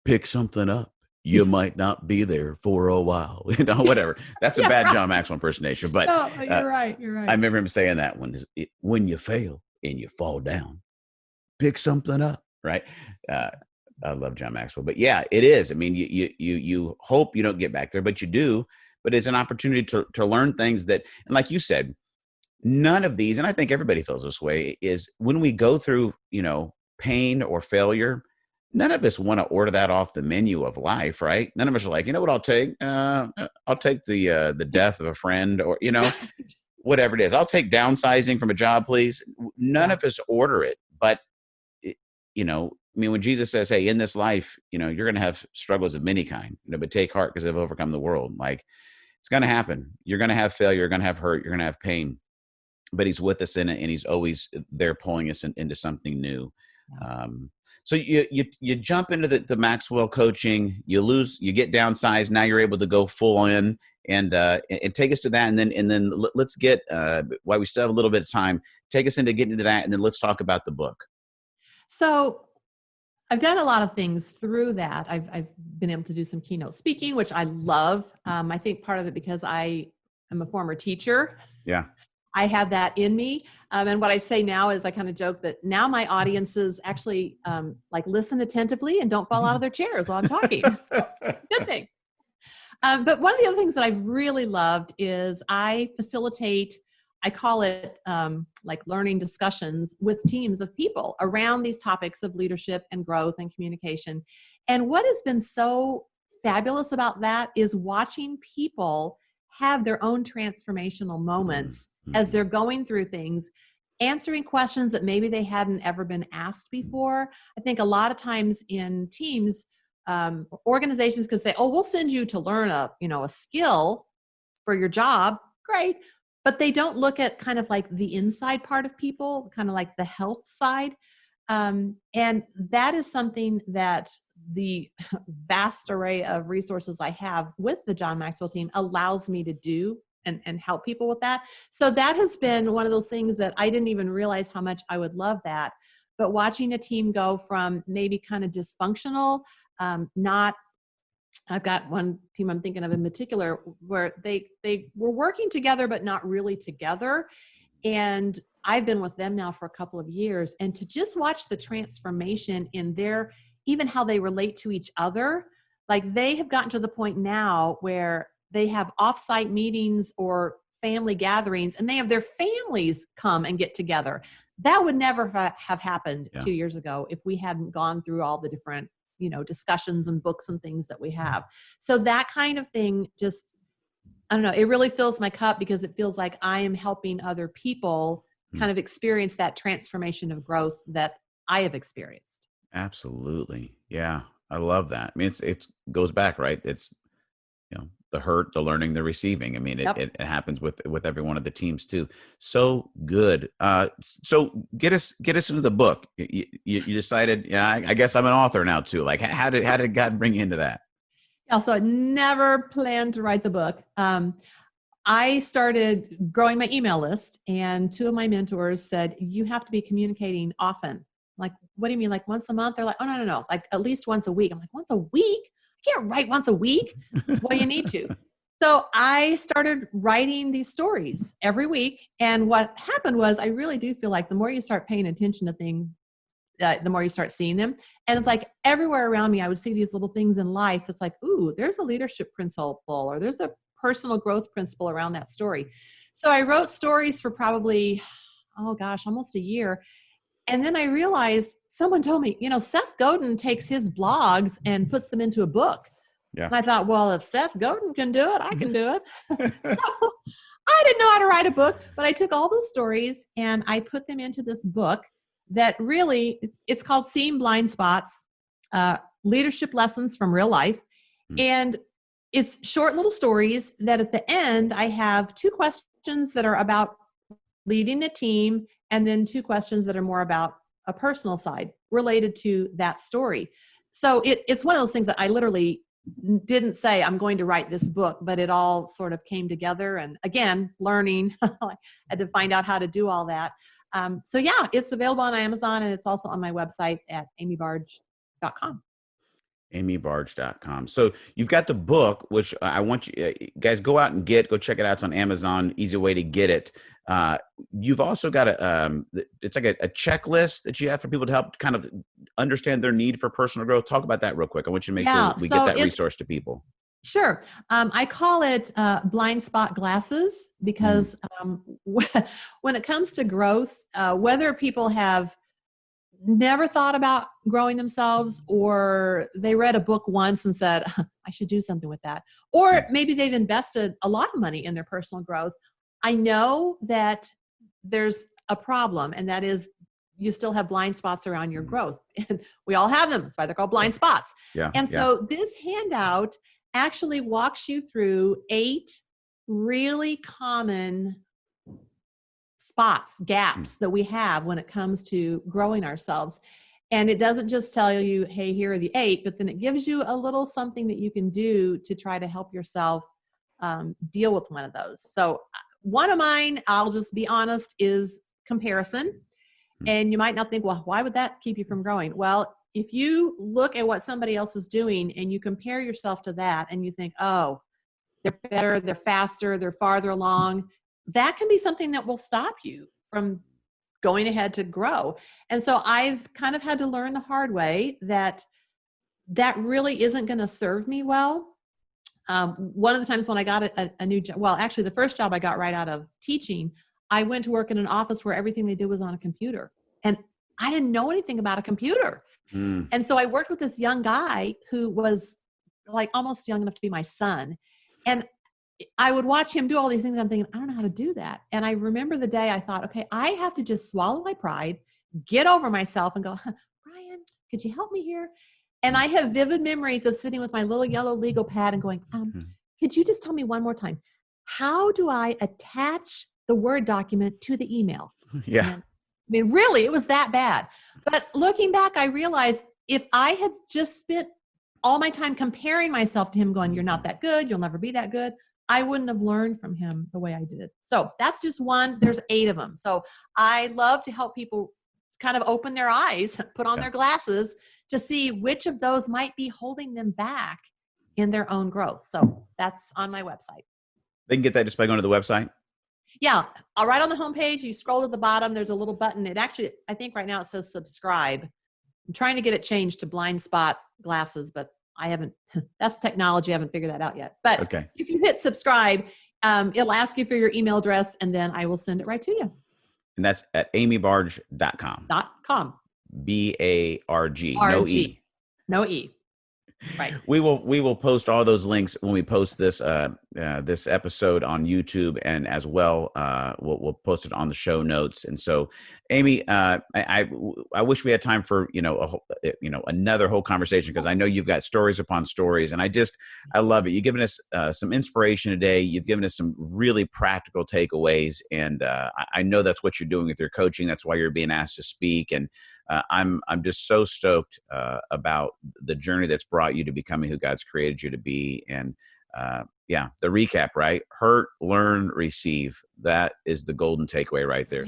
pick something up. You might not be there for a while, whatever. That's a bad John Maxwell impersonation, but no, you're right. You're right. I remember him saying that one. When you fail and you fall down, pick something up, right? I love John Maxwell, but yeah, it is. I mean, you hope you don't get back there, but you do. But it's an opportunity to learn things that, and like you said, none of these, and I think everybody feels this way, is when we go through, pain or failure, none of us want to order that off the menu of life, right? None of us are like, you know what I'll take? I'll take the death of a friend, or, whatever it is. I'll take downsizing from a job, please. None of us order it, but when Jesus says, hey, in this life, you're going to have struggles of many kind, but take heart because I've overcome the world. Like, It's going to happen. You're going to have failure. You're going to have hurt. You're going to have pain. But he's with us in it, and he's always there pulling us into something new. So you jump into the Maxwell coaching, you get downsized. Now you're able to go full in and take us to that. And then let's get, while we still have a little bit of time, take us into getting into that. And then let's talk about the book. So I've done a lot of things through that. I've been able to do some keynote speaking, which I love. I think part of it because I am a former teacher. Yeah. I have that in me. And what I say now is I kind of joke that now my audiences actually like listen attentively and don't fall out of their chairs while I'm talking. Good thing. But one of the other things that I've really loved is I facilitate, I call it like learning discussions with teams of people around these topics of leadership and growth and communication. And what has been so fabulous about that is watching people have their own transformational moments as they're going through things, answering questions that maybe they hadn't ever been asked before. I think a lot of times in teams, organizations could say, oh, we'll send you to learn a skill for your job. Great. But they don't look at kind of like the inside part of people, kind of like the health side. And that is something that the vast array of resources I have with the John Maxwell team allows me to do and help people with that. So that has been one of those things that I didn't even realize how much I would love that. But watching a team go from maybe kind of dysfunctional, I've got one team I'm thinking of in particular where they were working together, but not really together. And I've been with them now for a couple of years, and to just watch the transformation in even how they relate to each other, like they have gotten to the point now where they have offsite meetings or family gatherings and they have their families come and get together. That would never have happened 2 years ago if we hadn't gone through all the different, discussions and books and things that we have. So that kind of thing just, I don't know, it really fills my cup because it feels like I am helping other people kind of experience that transformation of growth that I have experienced. Absolutely. Yeah. I love that. I mean, it goes back, right? It's, the hurt, the learning, the receiving. I mean, it happens with every one of the teams too. So good. So get us into the book. You decided, I guess I'm an author now too. Like how did God bring you into that? Yeah. So I never planned to write the book. I started growing my email list, and two of my mentors said, you have to be communicating often. Like, what do you mean? Like once a month? They're like, oh, no. Like at least once a week. I'm like, once a week? I can't write once a week. Well, you need to. So I started writing these stories every week. And what happened was I really do feel like the more you start paying attention to things, the more you start seeing them. And it's like everywhere around me, I would see these little things in life. That's like, ooh, there's a leadership principle, or there's a personal growth principle around that story. So I wrote stories for probably, almost a year. And then I realized someone told me, Seth Godin takes his blogs and puts them into a book. Yeah. And I thought, well, if Seth Godin can do it, I can do it. So I didn't know how to write a book, but I took all those stories and I put them into this book that really, it's called Seeing Blind Spots, Leadership Lessons from Real Life. And it's short little stories that at the end, I have 2 questions that are about leading a team, and then 2 questions that are more about a personal side related to that story. So it's one of those things that I literally didn't say I'm going to write this book, but it all sort of came together. And again, learning, I had to find out how to do all that. So yeah, it's available on Amazon, and it's also on my website at amybarg.com. amybarg.com. So you've got the book, which I want you guys go out and go check it out. It's on Amazon, easy way to get it. You've also got it's like a checklist that you have for people to help kind of understand their need for personal growth. Talk about that real quick. I want you to make sure we get that resource to people. Sure. I call it blind spot glasses because when it comes to growth, whether people have never thought about growing themselves, or they read a book once and said, I should do something with that. Or maybe they've invested a lot of money in their personal growth. I know that there's a problem, and that is you still have blind spots around your growth. And we all have them. That's why they're called blind spots. Yeah. And so this handout actually walks you through 8 really common spots, gaps that we have when it comes to growing ourselves. And it doesn't just tell you, hey, here are the 8, but then it gives you a little something that you can do to try to help yourself deal with one of those. So one of mine, I'll just be honest, is comparison. And you might not think, well, why would that keep you from growing? Well, if you look at what somebody else is doing and you compare yourself to that and you think, oh, they're better, they're faster, they're farther along, that can be something that will stop you from going ahead to grow. And so I've kind of had to learn the hard way that that really isn't going to serve me well. One of the times when I got a new job, well, actually the first job I got right out of teaching, I went to work in an office where everything they did was on a computer. And I didn't know anything about a computer. And so I worked with this young guy who was like almost young enough to be my son. And I would watch him do all these things. And I'm thinking, I don't know how to do that. And I remember the day I thought, okay, I have to just swallow my pride, get over myself and go, Brian, could you help me here? And I have vivid memories of sitting with my little yellow legal pad and going, could you just tell me one more time, how do I attach the Word document to the email? Yeah. And, I mean, really, it was that bad. But looking back, I realized if I had just spent all my time comparing myself to him going, you're not that good, you'll never be that good, I wouldn't have learned from him the way I did. So that's just one. There's 8 of them. So I love to help people kind of open their eyes, put on their glasses to see which of those might be holding them back in their own growth. So that's on my website. They can get that just by going to the website? Yeah. Right on the homepage, you scroll to the bottom, there's a little button. It actually, I think right now it says subscribe. I'm trying to get it changed to blind spot glasses, but I haven't, that's technology. I haven't figured that out yet. But if you hit subscribe, it'll ask you for your email address and then I will send it right to you. And that's at amybarg.com. .com. BARG. No E. No E. Right. We will post all those links when we post this this episode on YouTube, and as well we'll post it on the show notes. And so, Amy, I wish we had time for another whole conversation, because I know you've got stories upon stories, and I love it. You've given us some inspiration today. You've given us some really practical takeaways, and I know that's what you're doing with your coaching. That's why you're being asked to speak, and I'm just so stoked about the journey that's brought you to becoming who God's created you to be. And the recap, right? Hurt, learn, receive. That is the golden takeaway right there.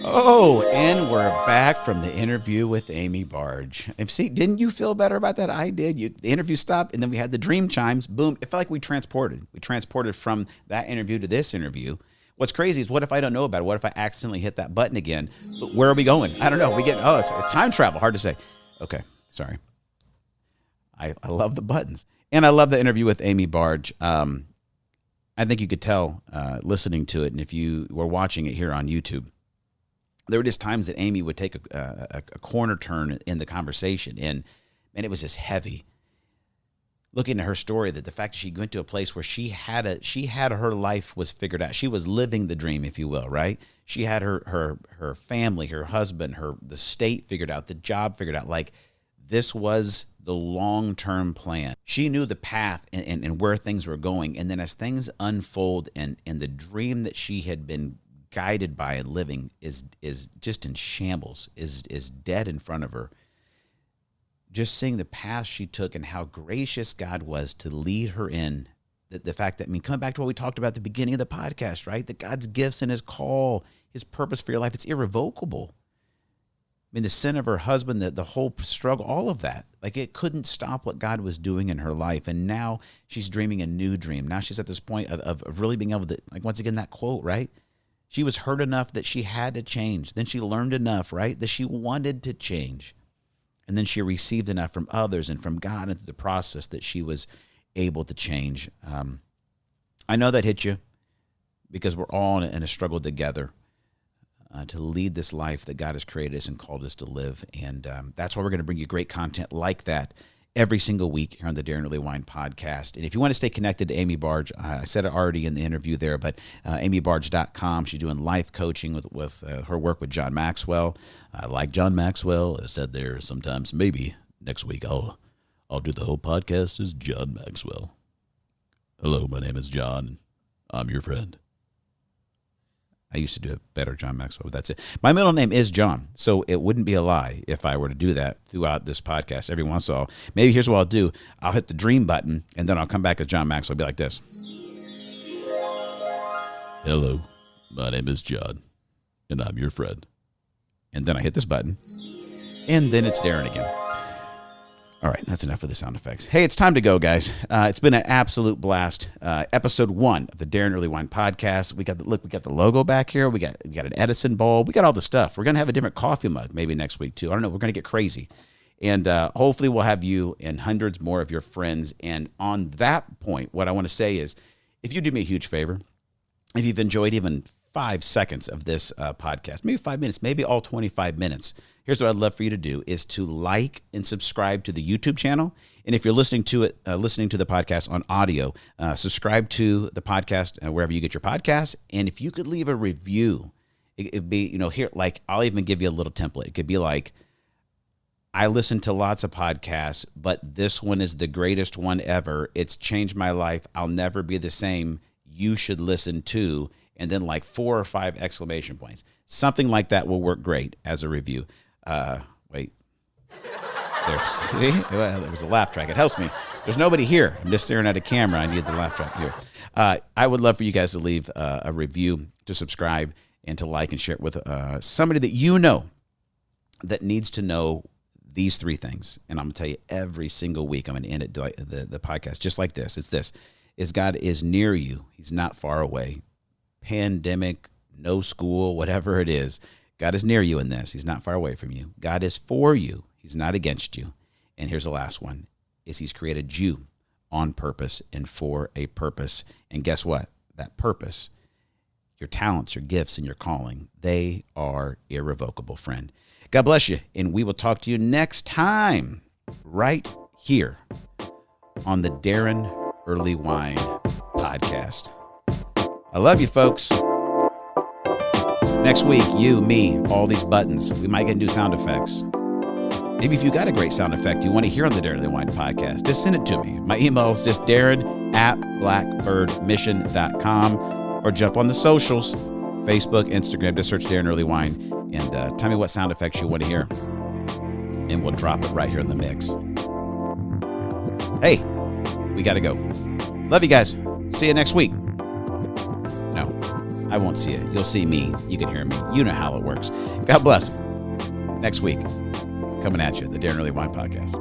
Oh, and we're back from the interview with Amy Barg. And see, didn't you feel better about that? I did. The interview stopped, and then we had the dream chimes. Boom. It felt like we transported from that interview to this interview. What's crazy is, what if I don't know about it? What if I accidentally hit that button again? Where are we going? I don't know. It's time travel. Hard to say. Okay, sorry. I love the buttons. And I love the interview with Amy Barg. I think you could tell listening to it, and if you were watching it here on YouTube, there were just times that Amy would take a corner turn in the conversation, and it was just heavy. Looking at her story, that the fact that she went to a place where she had her life was figured out. She was living the dream, if you will, right? She had her family, her husband, the state figured out, the job figured out. Like, this was the long-term plan. She knew the path and where things were going. And then as things unfold and the dream that she had been guided by and living is just in shambles, is dead in front of her. Just seeing the path she took and how gracious God was to lead her in, the fact that, coming back to what we talked about at the beginning of the podcast, right? That God's gifts and his call, his purpose for your life, it's irrevocable. The sin of her husband, the whole struggle, all of that, like, it couldn't stop what God was doing in her life. And now she's dreaming a new dream. Now she's at this point of really being able to, like, once again, that quote, right? She was hurt enough that she had to change. Then she learned enough, right? That she wanted to change. And then she received enough from others and from God into the process that she was able to change. I know that hit you, because we're all in a struggle together to lead this life that God has created us and called us to live. And that's why we're going to bring you great content like that every single week here on the Daron Earlewine Podcast. And if you want to stay connected to Amy Barg, I said it already in the interview there, but amybarg.com. She's doing life coaching with her work with John Maxwell. Like John Maxwell has said there, sometimes maybe next week I'll do the whole podcast as John Maxwell. Hello, my name is John. I'm your friend. I used to do a better John Maxwell, but that's it. My middle name is John, so it wouldn't be a lie if I were to do that throughout this podcast every once in a while. Maybe here's what I'll do. I'll hit the dream button, and then I'll come back as John Maxwell. I'll be like this. Hello, my name is John, and I'm your friend. And then I hit this button, and then it's Daron again. All right, that's enough of the sound effects. Hey, it's time to go, guys. It's been an absolute blast. Episode 1 of the Daron Earlewine Podcast. We got the logo back here. We got an Edison bulb. We got all the stuff. We're gonna have a different coffee mug maybe next week too. I don't know. We're gonna get crazy, and hopefully we'll have you and hundreds more of your friends. And on that point, what I want to say is, if you do me a huge favor, if you've enjoyed even 5 seconds of this podcast, maybe 5 minutes, maybe all 25 minutes. Here's what I'd love for you to do is to like and subscribe to the YouTube channel. And if you're listening to the podcast on audio, subscribe to the podcast wherever you get your podcasts. And if you could leave a review, it'd be, here, like, I'll even give you a little template. It could be like, I listen to lots of podcasts, but this one is the greatest one ever. It's changed my life. I'll never be the same. You should listen to, and then like 4 or 5 exclamation points. Something like that will work great as a review. Wait. Well, there was a laugh track. It helps me. There's nobody here. I'm just staring at a camera. I need the laugh track here. I would love for you guys to leave a review, to subscribe, and to like and share it with somebody that you know that needs to know these 3 things. And I'm going to tell you every single week. I'm going to end it, the podcast just like this. It's this. Is God is near you. He's not far away. Pandemic, no school, whatever it is. God is near you in this. He's not far away from you. God is for you. He's not against you. And here's the last one, is he's created you on purpose and for a purpose. And guess what? That purpose, your talents, your gifts, and your calling, they are irrevocable, friend. God bless you. And we will talk to you next time right here on the Daron Earlewine Podcast. I love you, folks. Next week, you, me, all these buttons. We might get new sound effects. Maybe if you got a great sound effect you want to hear on the Daron Earlewine Podcast, just send it to me. My email is just Daron@blackbirdmission.com, or jump on the socials, Facebook, Instagram, just search Daron Earlewine, and tell me what sound effects you want to hear, and we'll drop it right here in the mix. Hey, we got to go. Love you guys. See you next week. No, I won't see it. You'll see me. You can hear me. You know how it works. God bless. Next week, coming at you, the Daron Earlewine Podcast.